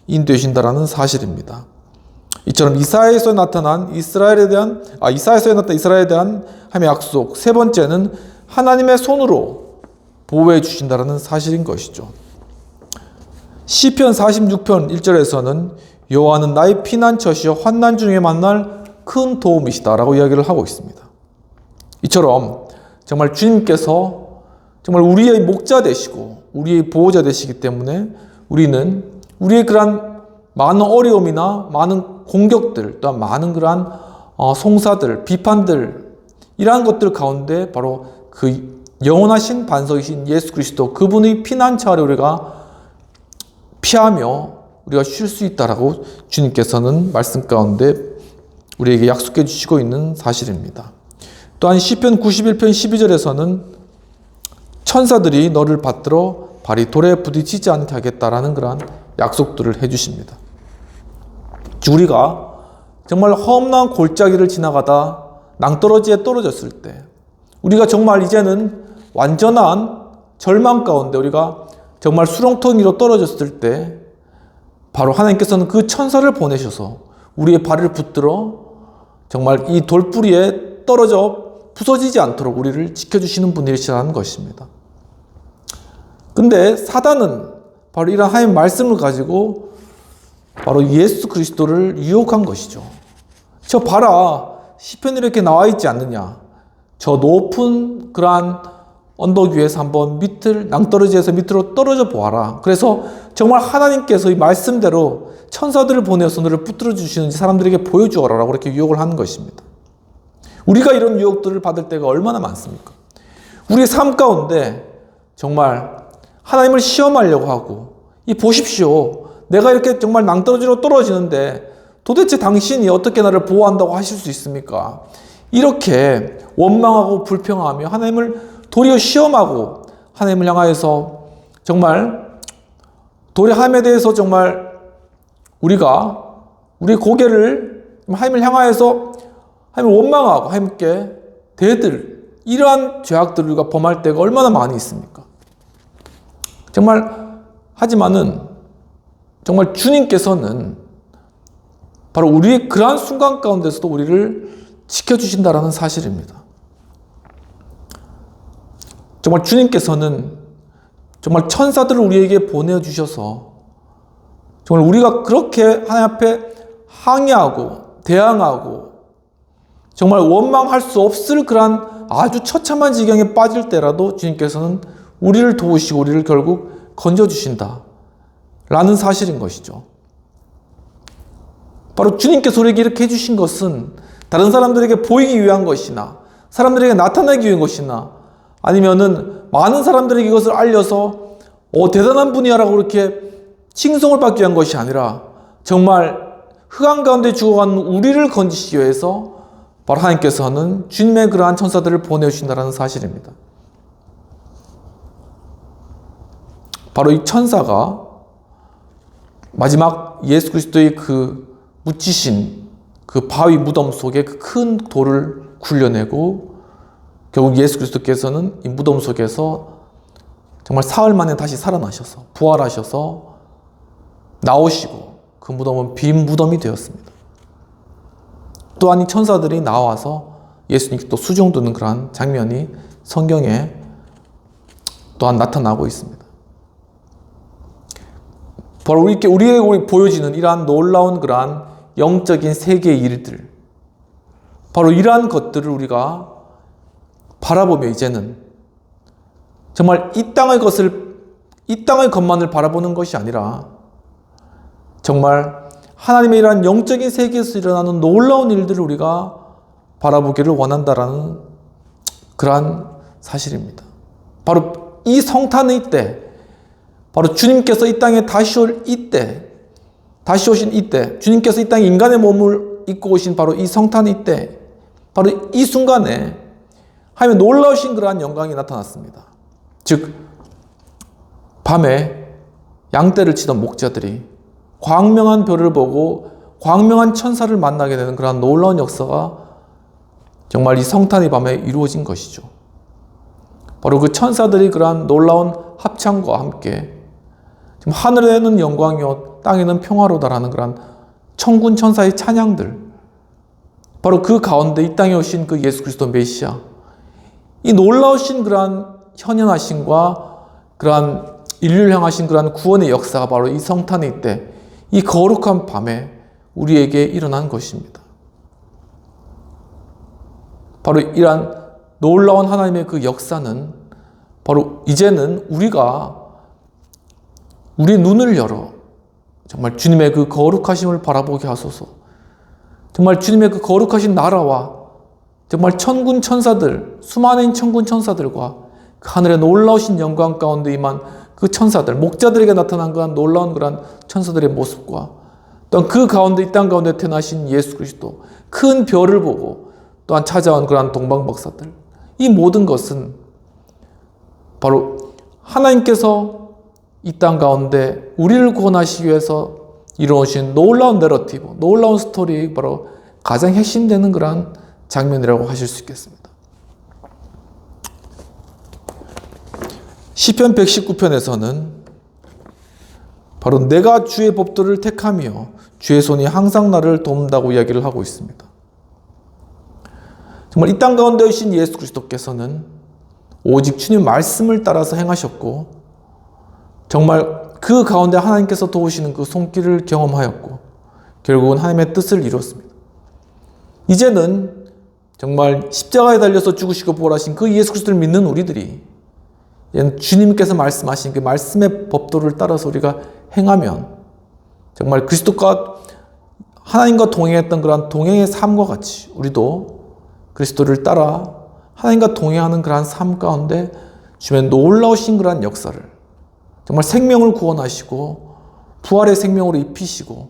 Speaker 2: 인도하신다라는 사실입니다. 이처럼 이사야서에 나타난 이스라엘에 대한 하나님의 약속, 세 번째는 하나님의 손으로 보호해 주신다라는 사실인 것이죠. 시편 46편 1절에서는 여호와는 나의 피난처시여 환난 중에 만날 큰 도움이시다라고 이야기를 하고 있습니다. 이처럼 정말 주님께서 정말 우리의 목자 되시고 우리의 보호자 되시기 때문에 우리는 우리의 그러한 많은 어려움이나 많은 공격들, 또한 많은 그러한 송사들, 비판들, 이러한 것들 가운데 바로 그 영원하신 반석이신 예수 그리스도, 그분의 피난처 아래 우리가 피하며 우리가 쉴 수 있다라고 주님께서는 말씀 가운데 우리에게 약속해 주시고 있는 사실입니다. 또한 시편 91편 12절에서는 천사들이 너를 받들어 발이 돌에 부딪히지 않게 하겠다라는 그러한 약속들을 해주십니다. 우리가 정말 험난한 골짜기를 지나가다 낭떠러지에 떨어졌을 때, 우리가 정말 이제는 완전한 절망 가운데 우리가 정말 수렁텅 위로 떨어졌을 때 바로 하나님께서는 그 천사를 보내셔서 우리의 발을 붙들어 정말 이 돌뿌리에 떨어져 부서지지 않도록 우리를 지켜주시는 분이시라는 것입니다. 근데 사단은 바로 이런 하나님의 말씀을 가지고 바로 예수 그리스도를 유혹한 것이죠. 저 봐라, 시편에 이렇게 나와 있지 않느냐. 저 높은 그러한 언덕 위에서 한번 낭떠러지에서 밑으로 떨어져 보아라. 그래서 정말 하나님께서 이 말씀대로 천사들을 보내서 너를 붙들어 주시는지 사람들에게 보여주어라 라고 이렇게 유혹을 하는 것입니다. 우리가 이런 유혹들을 받을 때가 얼마나 많습니까? 우리의 삶 가운데 정말 하나님을 시험하려고 하고, 이 보십시오. 내가 이렇게 정말 낭떠러지로 떨어지는데 도대체 당신이 어떻게 나를 보호한다고 하실 수 있습니까? 이렇게 원망하고 불평하며 하나님을 도리어 시험하고 하나님을 향하여서 정말 도리어 하나님에 대해서 정말 우리가 우리의 고개를 하나님을 향하여서 하나님을 원망하고 하나님께 대들, 이러한 죄악들을 우리가 범할 때가 얼마나 많이 있습니까? 정말 하지만은 정말 주님께서는 바로 우리의 그러한 순간 가운데서도 우리를 지켜주신다라는 사실입니다. 정말 주님께서는 정말 천사들을 우리에게 보내주셔서 정말 우리가 그렇게 하나님 앞에 항의하고 대항하고 정말 원망할 수 없을 그러한 아주 처참한 지경에 빠질 때라도 주님께서는 우리를 도우시고 우리를 결국 건져주신다 라는 사실인 것이죠. 바로 주님께서 우리에게 이렇게 해주신 것은 다른 사람들에게 보이기 위한 것이나 사람들에게 나타나기 위한 것이나 아니면은 많은 사람들에게 이것을 알려서 대단한 분이야라고 그렇게 칭송을 받기 위한 것이 아니라 정말 흑암 가운데 죽어가는 우리를 건지시기 위해서 바로 하나님께서는 주님의 그러한 천사들을 보내주신다는 사실입니다. 바로 이 천사가 마지막 예수 그리스도의 그 묻히신 그 바위 무덤 속에 그 큰 돌을 굴려내고 결국 예수 그리스도께서는 이 무덤 속에서 정말 사흘 만에 다시 살아나셔서 부활하셔서 나오시고 그 무덤은 빈 무덤이 되었습니다. 또한 이 천사들이 나와서 예수님께 또 수종 두는 그러한 장면이 성경에 또한 나타나고 있습니다. 바로 우리에게 보여지는 이러한 놀라운 그러한 영적인 세계의 일들, 바로 이러한 것들을 우리가 바라보며 이제는 정말 이 땅의 것만을 바라보는 것이 아니라 정말 하나님의 이러한 영적인 세계에서 일어나는 놀라운 일들을 우리가 바라보기를 원한다라는 그러한 사실입니다. 바로 이 성탄의 때 바로 주님께서 이 땅에 다시 오신 이때, 주님께서 이 땅에 인간의 몸을 입고 오신 바로 이 성탄 이때, 바로 이 순간에 하나님의 놀라우신 그러한 영광이 나타났습니다. 즉 밤에 양떼를 치던 목자들이 광명한 별을 보고 광명한 천사를 만나게 되는 그러한 놀라운 역사가 정말 이 성탄의 밤에 이루어진 것이죠. 바로 그 천사들이 그러한 놀라운 합창과 함께 지금 하늘에는 영광이요 땅에는 평화로다라는 그러한 천군 천사의 찬양들, 바로 그 가운데 이 땅에 오신 그 예수 그리스도 메시아, 이 놀라우신 그러한 현현하심과 그러한 인류를 향하신 그러한 구원의 역사가 바로 이 성탄의 때, 이 거룩한 밤에 우리에게 일어난 것입니다. 바로 이러한 놀라운 하나님의 그 역사는 바로 이제는 우리가 우리 눈을 열어 정말 주님의 그 거룩하심을 바라보게 하소서. 정말 주님의 그 거룩하신 나라와 정말 천군 천사들, 수많은 천군 천사들과 그 하늘의 놀라우신 영광 가운데 임한 그 천사들, 목자들에게 나타난 그런 놀라운 그런 천사들의 모습과 또한 그 가운데 이 땅 가운데 태어나신 예수 그리스도, 큰 별을 보고 또한 찾아온 그러한 동방박사들, 이 모든 것은 바로 하나님께서 이 땅 가운데 우리를 구원하시기 위해서 이루어진 놀라운 내러티브, 놀라운 스토리의 바로 가장 핵심되는 그러한 장면이라고 하실 수 있겠습니다. 시편 119편에서는 바로 내가 주의 법도를 택하며 주의 손이 항상 나를 돕는다고 이야기를 하고 있습니다. 정말 이 땅 가운데 오신 예수 그리스도께서는 오직 주님 말씀을 따라서 행하셨고, 정말 그 가운데 하나님께서 도우시는 그 손길을 경험하였고, 결국은 하나님의 뜻을 이뤘습니다. 이제는 정말 십자가에 달려서 죽으시고 부활하신 그 예수 그리스도를 믿는 우리들이 주님께서 말씀하신 그 말씀의 법도를 따라서 우리가 행하면 정말 그리스도가 하나님과 동행했던 그러한 동행의 삶과 같이 우리도 그리스도를 따라 하나님과 동행하는 그러한 삶 가운데 주님의 놀라우신 그러한 역사를, 정말 생명을 구원하시고 부활의 생명으로 입히시고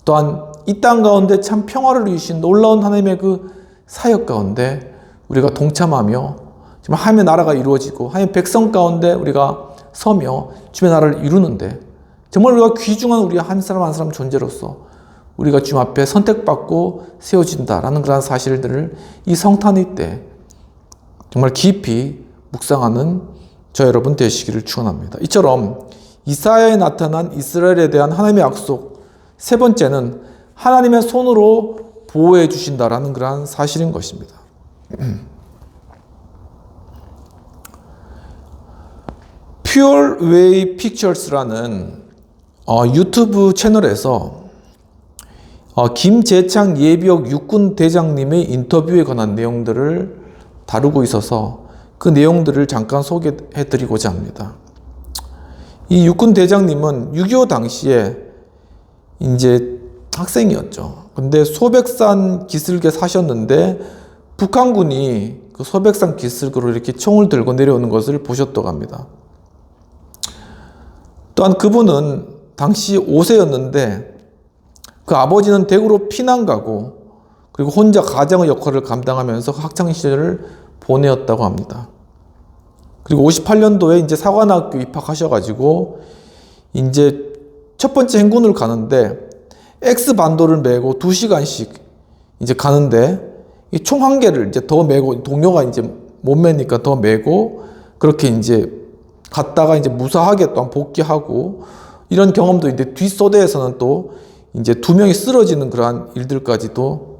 Speaker 2: 또한 이 땅 가운데 참 평화를 이루신 놀라운 하나님의 그 사역 가운데 우리가 동참하며 지금 하나님의 나라가 이루어지고 하나님의 백성 가운데 우리가 서며 주님의 나라를 이루는데, 정말 우리가 귀중한 우리 한 사람 한 사람 존재로서 우리가 주님 앞에 선택받고 세워진다라는 그런 사실들을 이 성탄의 때 정말 깊이 묵상하는 저 여러분 되시기를 축원합니다. 이처럼 이사야에 나타난 이스라엘에 대한 하나님의 약속, 세 번째는 하나님의 손으로 보호해 주신다라는 그러한 사실인 것입니다. Pure Way Pictures라는 유튜브 채널에서 김재창 예비역 육군 대장님의 인터뷰에 관한 내용들을 다루고 있어서 그 내용들을 잠깐 소개해 드리고자 합니다. 이 육군 대장님은 6.25 당시에 이제 학생이었죠. 근데 소백산 기슭에 사셨는데 북한군이 그 소백산 기슭으로 이렇게 총을 들고 내려오는 것을 보셨다고 합니다. 또한 그분은 당시 5세였는데 그 아버지는 대구로 피난 가고 그리고 혼자 가장의 역할을 감당하면서 학창 시절을 보내었다고 합니다. 그리고 58년도에 이제 사관학교 입학하셔가지고 이제 첫 번째 행군을 가는데 X반도를 메고 2시간씩 이제 가는데 이 총 한 개를 이제 더 메고 동료가 이제 못 메니까 더 메고 그렇게 이제 갔다가 이제 무사하게 또한 복귀하고 이런 경험도 이제 뒷소대에서는 또 이제 2명이 쓰러지는 그러한 일들까지도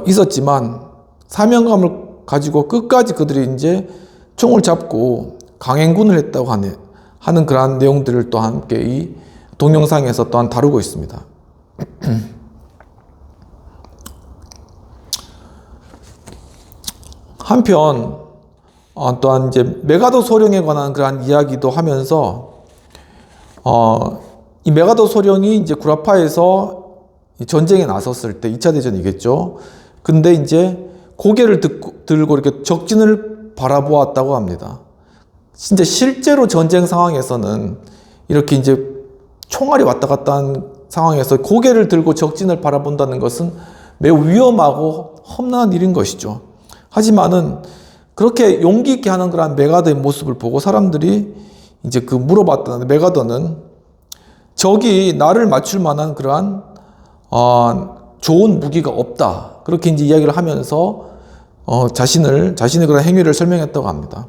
Speaker 2: 있었지만 사명감을 가지고 끝까지 그들이 이제 총을 잡고 강행군을 했다고 하는 그러한 내용들을 또 함께 이 동영상에서 또한 다루고 있습니다. 한편 또한 이제 메가더 소령에 관한 그러한 이야기도 하면서 이 메가더 소령이 이제 구라파에서 전쟁에 나섰을 때 2차 대전이겠죠. 근데 이제 고개를 들고 이렇게 적진을 바라보았다고 합니다. 진짜 실제로 전쟁 상황에서는 이렇게 이제 총알이 왔다 갔다 한 상황에서 고개를 들고 적진을 바라본다는 것은 매우 위험하고 험난한 일인 것이죠. 하지만은 그렇게 용기 있게 하는 그런 메가더의 모습을 보고 사람들이 이제 그 물어봤다는 메가더는 적이 나를 맞출 만한 그러한 좋은 무기가 없다. 그렇게 이제 이야기를 하면서 자신의 그런 행위를 설명했다고 합니다.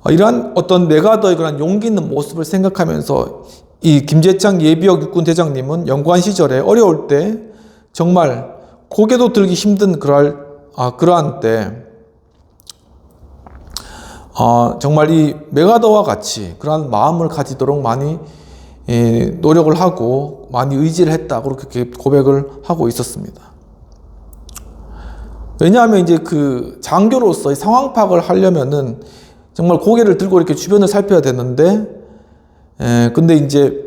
Speaker 2: 이러한 어떤 메가더의 그런 용기 있는 모습을 생각하면서 이 김재창 예비역 육군 대장님은 영관 시절에 어려울 때 정말 고개도 들기 힘든 그러한 때 정말 이 메가더와 같이 그러한 마음을 가지도록 많이 노력을 하고 많이 의지를 했다. 그렇게 고백을 하고 있었습니다. 왜냐하면 이제 그 장교로서 상황 파악을 하려면은 정말 고개를 들고 이렇게 주변을 살펴야 되는데, 근데 이제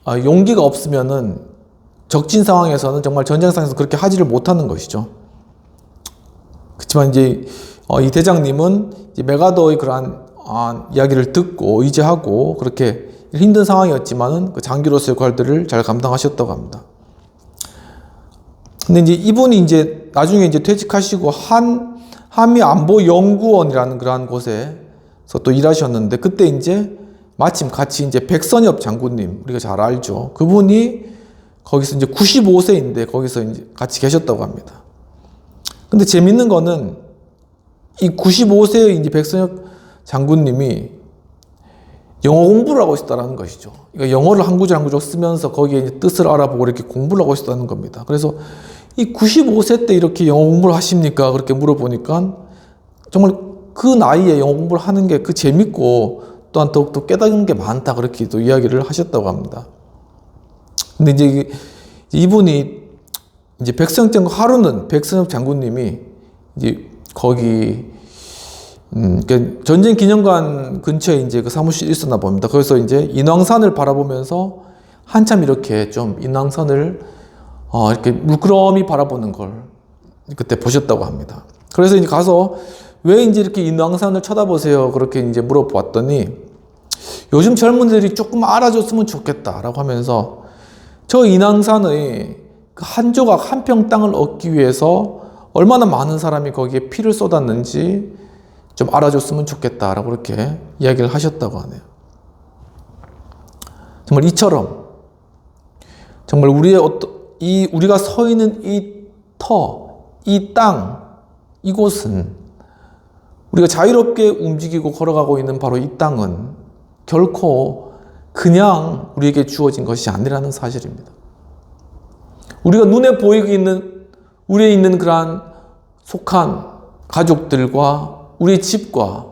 Speaker 2: 용기가 없으면은 적진 상황에서는 정말 전쟁 상황에서 그렇게 하지를 못하는 것이죠. 그렇지만 이제 이 대장님은 이제 메가더의 그러한 이야기를 듣고 의지하고 그렇게 힘든 상황이었지만은 그 장교로서의 역할들을 잘 감당하셨다고 합니다. 근데 이제 이분이 이제 나중에 이제 퇴직하시고 한미안보연구원이라는 그러한 곳에서 또 일하셨는데, 그때 이제 마침 같이 이제 백선엽 장군님, 우리가 잘 알죠. 그분이 거기서 이제 95세인데 거기서 이제 같이 계셨다고 합니다. 근데 재밌는 거는 이 95세의 이제 백선엽 장군님이 영어 공부를 하고 있었다는 것이죠. 그러니까 영어를 한 구절 한 구절 쓰면서 거기에 이제 뜻을 알아보고 이렇게 공부를 하고 있었다는 겁니다. 그래서 이 95세 때 이렇게 영어 공부를 하십니까? 그렇게 물어보니까 정말 그 나이에 영어 공부를 하는 게 그 재밌고 또한 더욱더 깨닫는 게 많다. 그렇게 또 이야기를 하셨다고 합니다. 근데 이제 이분이 이제 하루는 백선엽 장군님이 이제 거기 그러니까 전쟁 기념관 근처에 이제 그 사무실이 있었나 봅니다. 그래서 이제 인왕산을 바라보면서 한참 이렇게 좀 인왕산을 이렇게 물끄러미 바라보는 걸 그때 보셨다고 합니다. 그래서 이제 가서 왜 이제 이렇게 인왕산을 쳐다보세요? 그렇게 이제 물어봤더니 요즘 젊은이들이 조금 알아줬으면 좋겠다라고 하면서 저 인왕산의 그 한 조각 한 평 땅을 얻기 위해서 얼마나 많은 사람이 거기에 피를 쏟았는지 좀 알아줬으면 좋겠다라고 그렇게 이야기를 하셨다고 하네요. 정말 이처럼 정말 우리가 서 있는 이 땅, 이곳은 우리가 자유롭게 움직이고 걸어가고 있는 바로 이 땅은 결코 그냥 우리에게 주어진 것이 아니라는 사실입니다. 우리가 눈에 보이고 있는 우리에 있는 그러한 속한 가족들과 우리 집과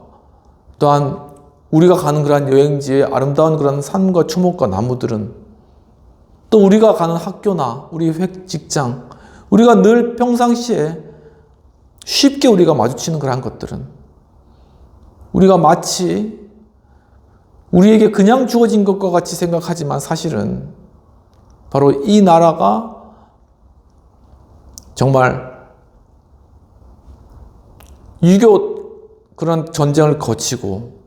Speaker 2: 또한 우리가 가는 그러한 여행지의 아름다운 그런 산과 추목과 나무들은 또 우리가 가는 학교나 우리 직장, 우리가 늘 평상시에 쉽게 우리가 마주치는 그러한 것들은 우리가 마치 우리에게 그냥 주어진 것과 같이 생각하지만 사실은 바로 이 나라가 정말 6.25 그런 전쟁을 거치고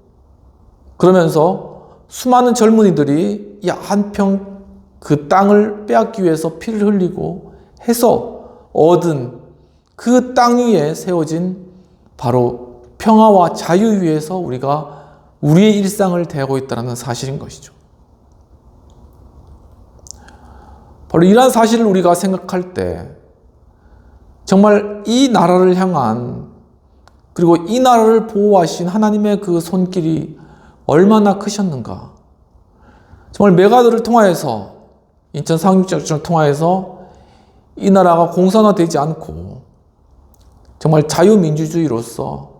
Speaker 2: 그러면서 수많은 젊은이들이 이 한 평 그 땅을 빼앗기 위해서 피를 흘리고 해서 얻은 그 땅 위에 세워진 바로 평화와 자유 위에서 우리가 우리의 일상을 대하고 있다는 사실인 것이죠. 바로 이러한 사실을 우리가 생각할 때 정말 이 나라를 향한 그리고 이 나라를 보호하신 하나님의 그 손길이 얼마나 크셨는가. 정말 메가더를 통하여서 인천 상륙작전을 통하여서 이 나라가 공산화되지 않고 정말 자유민주주의로서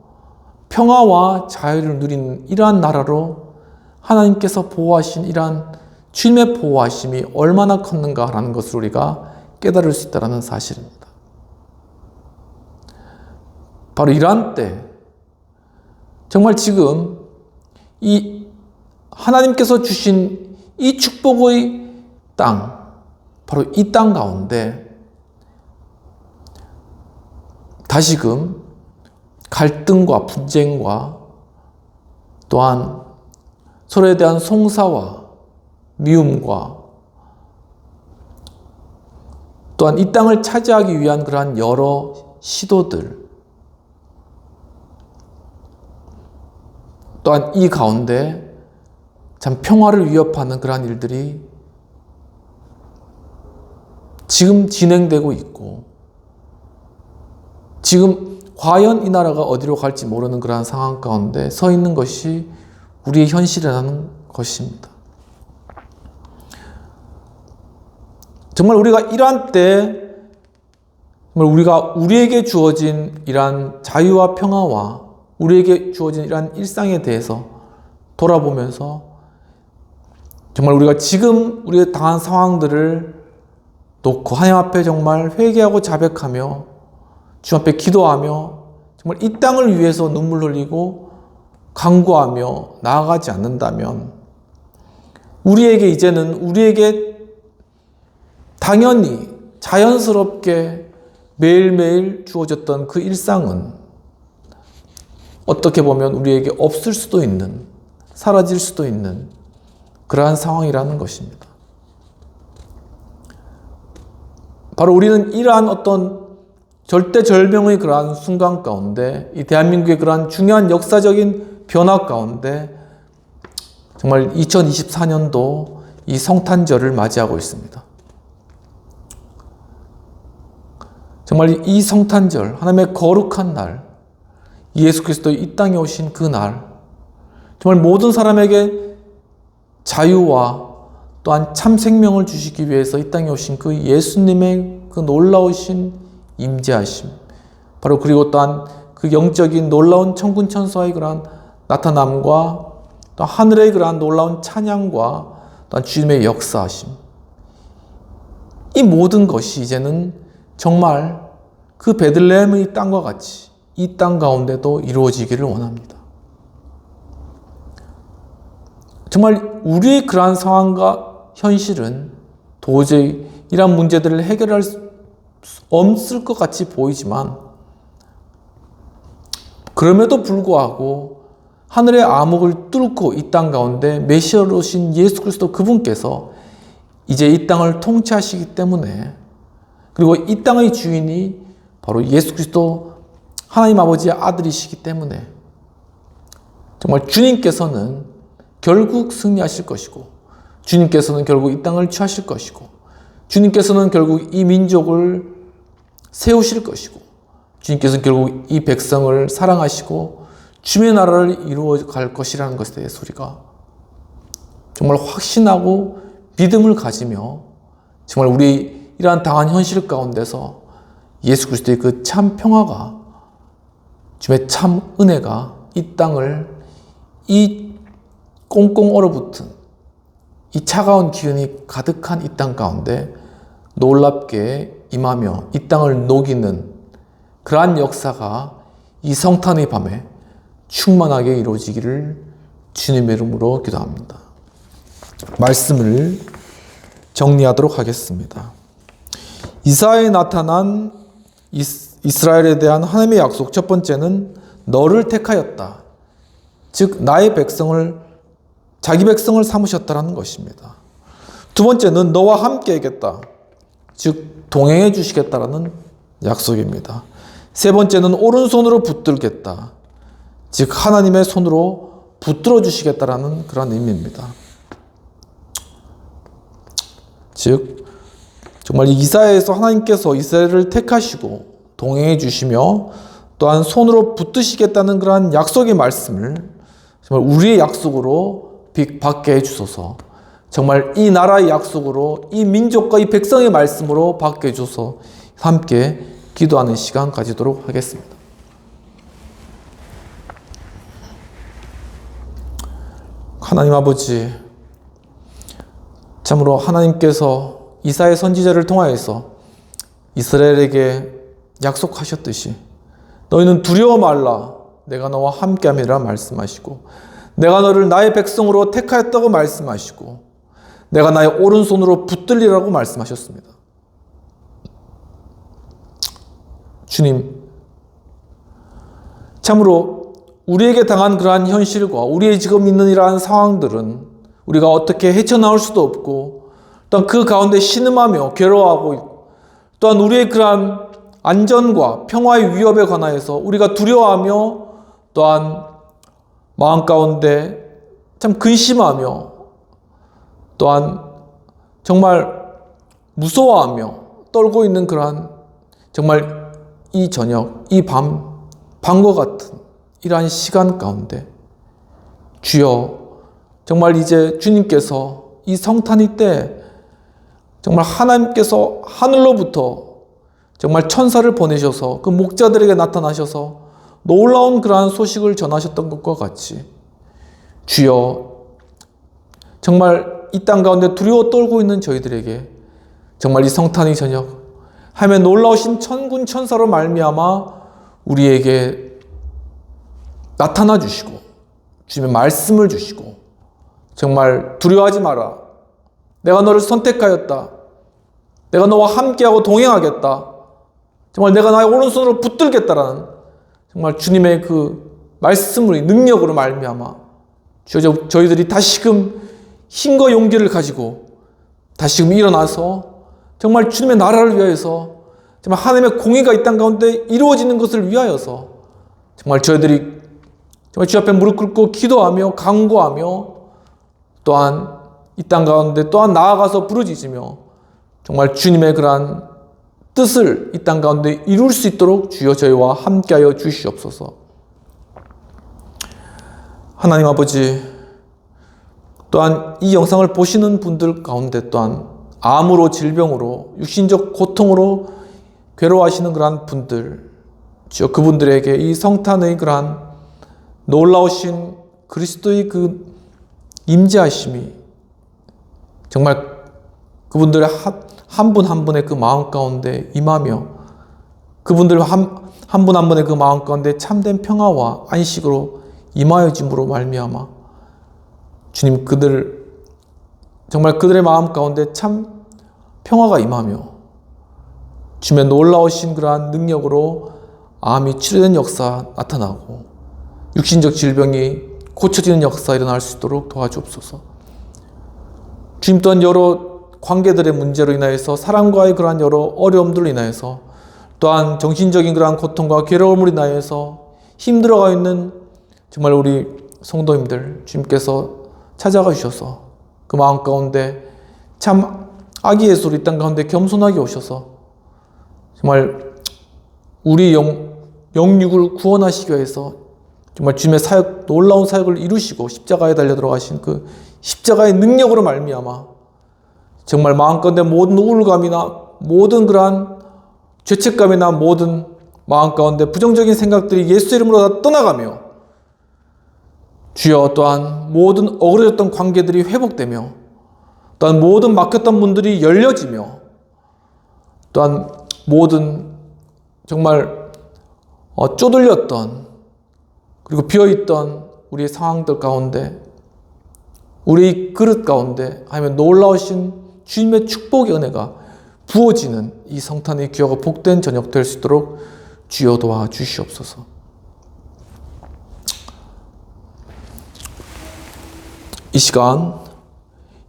Speaker 2: 평화와 자유를 누리는 이러한 나라로 하나님께서 보호하신 이러한 주님의 보호하심이 얼마나 컸는가라는 것을 우리가 깨달을 수 있다는 사실입니다. 바로 이러한 때 정말 지금 이 하나님께서 주신 이 축복의 땅, 바로 이 땅 가운데 다시금 갈등과 분쟁과 또한 서로에 대한 송사와 미움과 또한 이 땅을 차지하기 위한 그러한 여러 시도들, 또한 이 가운데 참 평화를 위협하는 그러한 일들이 지금 진행되고 있고, 지금 과연 이 나라가 어디로 갈지 모르는 그러한 상황 가운데 서 있는 것이 우리의 현실이라는 것입니다. 정말 우리가 이러한 때 정말 우리에게 주어진 이러한 자유와 평화와 우리에게 주어진 이러한 일상에 대해서 돌아보면서 정말 우리가 지금 우리가 당한 상황들을 놓고 하나님 앞에 정말 회개하고 자백하며 주 앞에 기도하며 정말 이 땅을 위해서 눈물 흘리고 간구하며 나아가지 않는다면 우리에게 당연히 자연스럽게 매일매일 주어졌던 그 일상은 어떻게 보면 우리에게 없을 수도 있는, 사라질 수도 있는 그러한 상황이라는 것입니다. 바로 우리는 이러한 어떤 절대절명의 그러한 순간 가운데, 이 대한민국의 그러한 중요한 역사적인 변화 가운데 정말 2024년도 이 성탄절을 맞이하고 있습니다. 정말 이 성탄절, 하나님의 거룩한 날, 예수 그리스도의 이 땅에 오신 그 날, 정말 모든 사람에게 자유와 또한 참 생명을 주시기 위해서 이 땅에 오신 그 예수님의 그 놀라우신 임재하심, 바로 그리고 또한 그 영적인 놀라운 천군천사의 그러한 나타남과 또 하늘의 그러한 놀라운 찬양과 또한 주님의 역사하심, 이 모든 것이 이제는 정말 그 베들레헴의 땅과 같이 이 땅 가운데도 이루어지기를 원합니다. 정말 우리의 그러한 상황과 현실은 도저히 이러한 문제들을 해결할 수 없을 것 같이 보이지만, 그럼에도 불구하고 하늘의 암흑을 뚫고 이 땅 가운데 메시아로 오신 예수 그리스도 그분께서 이제 이 땅을 통치하시기 때문에, 그리고 이 땅의 주인이 바로 예수 그리스도 하나님 아버지의 아들이시기 때문에 정말 주님께서는 결국 승리하실 것이고, 주님께서는 결국 이 땅을 취하실 것이고, 주님께서는 결국 이 민족을 세우실 것이고, 주님께서는 결국 이 백성을 사랑하시고 주의 나라를 이루어 갈 것이라는 것에 대해서 우리가 정말 확신하고 믿음을 가지며 정말 우리 이러한 당한 현실 가운데서 예수 그리스도의 그 참 평화가, 주의 참 은혜가 이 땅을, 이 꽁꽁 얼어붙은 이 차가운 기운이 가득한 이 땅 가운데 놀랍게 임하며 이 땅을 녹이는 그러한 역사가 이 성탄의 밤에 충만하게 이루어지기를 주님의 이름으로 기도합니다. 말씀을 정리하도록 하겠습니다. 이사야에 나타난 이스라엘에 대한 하나님의 약속, 첫 번째는 너를 택하였다. 즉 나의 백성을, 자기 백성을 삼으셨다라는 것입니다. 두 번째는 너와 함께 하겠다. 즉 동행해 주시겠다라는 약속입니다. 세 번째는 오른손으로 붙들겠다. 즉 하나님의 손으로 붙들어 주시겠다라는 그런 의미입니다. 즉 정말 이사야에서 하나님께서 이스라엘을 택하시고 동행해 주시며 또한 손으로 붙드시겠다는 그러한 약속의 말씀을 정말 우리의 약속으로 받게 해주소서. 정말 이 나라의 약속으로, 이 민족과 이 백성의 말씀으로 받게 해주소서. 함께 기도하는 시간 가지도록 하겠습니다. 하나님 아버지, 참으로 하나님께서 이사야 선지자를 통하여서 이스라엘에게 약속하셨듯이 너희는 두려워 말라, 내가 너와 함께함이라 말씀하시고, 내가 너를 나의 백성으로 택하였다고 말씀하시고, 내가 나의 오른손으로 붙들리라고 말씀하셨습니다. 주님, 참으로 우리에게 당한 그러한 현실과 우리의 지금 있는 이러한 상황들은 우리가 어떻게 헤쳐나올 수도 없고, 또한 그 가운데 신음하며 괴로워하고 있고, 또한 우리의 그러한 안전과 평화의 위협에 관하여서 우리가 두려워하며, 또한 마음 가운데 참 근심하며, 또한 정말 무서워하며 떨고 있는 그러한 정말 이 저녁, 이 밤과 같은 이러한 시간 가운데 주여, 정말 이제 주님께서 이 성탄이 때 정말 하나님께서 하늘로부터 정말 천사를 보내셔서 그 목자들에게 나타나셔서 놀라운 그러한 소식을 전하셨던 것과 같이 주여, 정말 이 땅 가운데 두려워 떨고 있는 저희들에게 정말 이 성탄의 저녁 하면 놀라우신 천군 천사로 말미암아 우리에게 나타나 주시고 주님의 말씀을 주시고, 정말 두려워하지 마라, 내가 너를 선택하였다, 내가 너와 함께하고 동행하겠다, 정말 내가 나의 오른손으로 붙들겠다라는 정말 주님의 그 말씀으로, 능력으로 말미암아 저희들이 다시금 힘과 용기를 가지고 다시금 일어나서 정말 주님의 나라를 위하여서, 정말 하나님의 공의가 이 땅 가운데 이루어지는 것을 위하여서 정말 저희들이 정말 주 앞에 무릎 꿇고 기도하며 간구하며, 또한 이 땅 가운데 또한 나아가서 부르짖으며 정말 주님의 그러한 뜻을 이 땅 가운데 이룰 수 있도록 주여 저희와 함께하여 주시옵소서. 하나님 아버지, 또한 이 영상을 보시는 분들 가운데 또한 암으로, 질병으로, 육신적 고통으로 괴로워하시는 그러한 분들, 주여 그분들에게 이 성탄의 그러한 놀라우신 그리스도의 그 임재하심이 정말 그분들의 한 분 한 분의 그 마음 가운데 임하며, 그분들 한 분 한 분의 그 마음 가운데 참된 평화와 안식으로 임하여짐으로 말미암아 주님, 정말 그들의 마음 가운데 참 평화가 임하며 주님의 놀라우신 그러한 능력으로 암이 치료된 역사 나타나고 육신적 질병이 고쳐지는 역사 일어날 수 있도록 도와주옵소서. 주님, 또한 여러 관계들의 문제로 인하여서, 사람과의 그러한 여러 어려움들로 인하여서, 또한 정신적인 그러한 고통과 괴로움으로 인하여서 힘들어가 있는 정말 우리 성도님들 주님께서 찾아가 주셔서 그 마음 가운데 참 아기 예수로 이 땅 가운데 겸손하게 오셔서 정말 우리 영육을 구원하시기 위해서 정말 주님의 사역, 놀라운 사역을 이루시고 십자가에 달려 들어가신 그 십자가의 능력으로 말미암아 정말 마음 가운데 모든 우울감이나 모든 그러한 죄책감이나 모든 마음 가운데 부정적인 생각들이 예수 이름으로 다 떠나가며, 주여 또한 모든 어그러졌던 관계들이 회복되며, 또한 모든 막혔던 문들이 열려지며, 또한 모든 정말 쪼들렸던 그리고 비어있던 우리의 상황들 가운데, 우리 그릇 가운데 하면 놀라우신 주님의 축복의 은혜가 부어지는 이 성탄의 귀하고 복된 저녁 될 수 있도록 주여 도와주시옵소서. 이 시간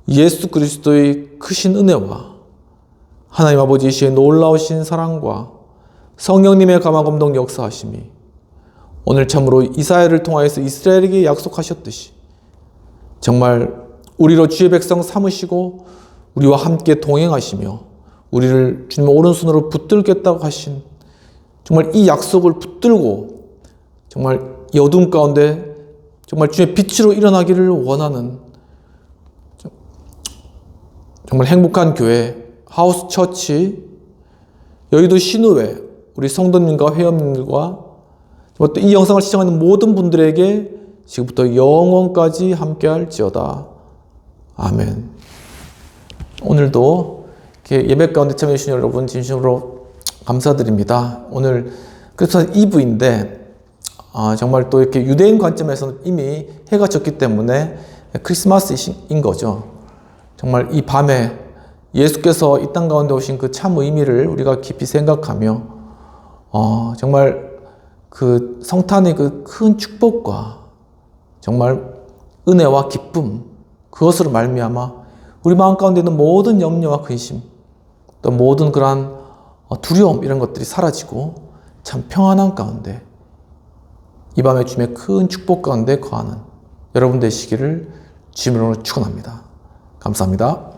Speaker 2: 예수 그리스도의 크신 은혜와 하나님 아버지의 놀라우신 사랑과 성령님의 감화감동 역사하심이 오늘 참으로 이사야를 통하여서 이스라엘에게 약속하셨듯이 정말 우리로 주의 백성 삼으시고 우리와 함께 동행하시며 우리를 주님의 오른손으로 붙들겠다고 하신 정말 이 약속을 붙들고 정말 이 어둠 가운데 정말 주의 빛으로 일어나기를 원하는 정말 행복한 교회, 하우스 처치, 여의도 신우회, 우리 성도님과 회원님들과 또 이 영상을 시청하는 모든 분들에게 지금부터 영원까지 함께할지어다. 아멘. 오늘도 이렇게 예배 가운데 참여해주신 여러분 진심으로 감사드립니다. 오늘 크리스마스 이브인데 정말 또 이렇게 유대인 관점에서는 이미 해가 졌기 때문에 크리스마스인 거죠. 정말 이 밤에 예수께서 이 땅 가운데 오신 그 참 의미를 우리가 깊이 생각하며 정말 그 성탄의 그 큰 축복과 정말 은혜와 기쁨, 그것으로 말미암아 우리 마음 가운데 있는 모든 염려와 근심, 또 모든 그러한 두려움 이런 것들이 사라지고 참 평안한 가운데 이 밤에 주님의 큰 축복 가운데 거하는 여러분 되시기를 주님으로 축원합니다. 감사합니다.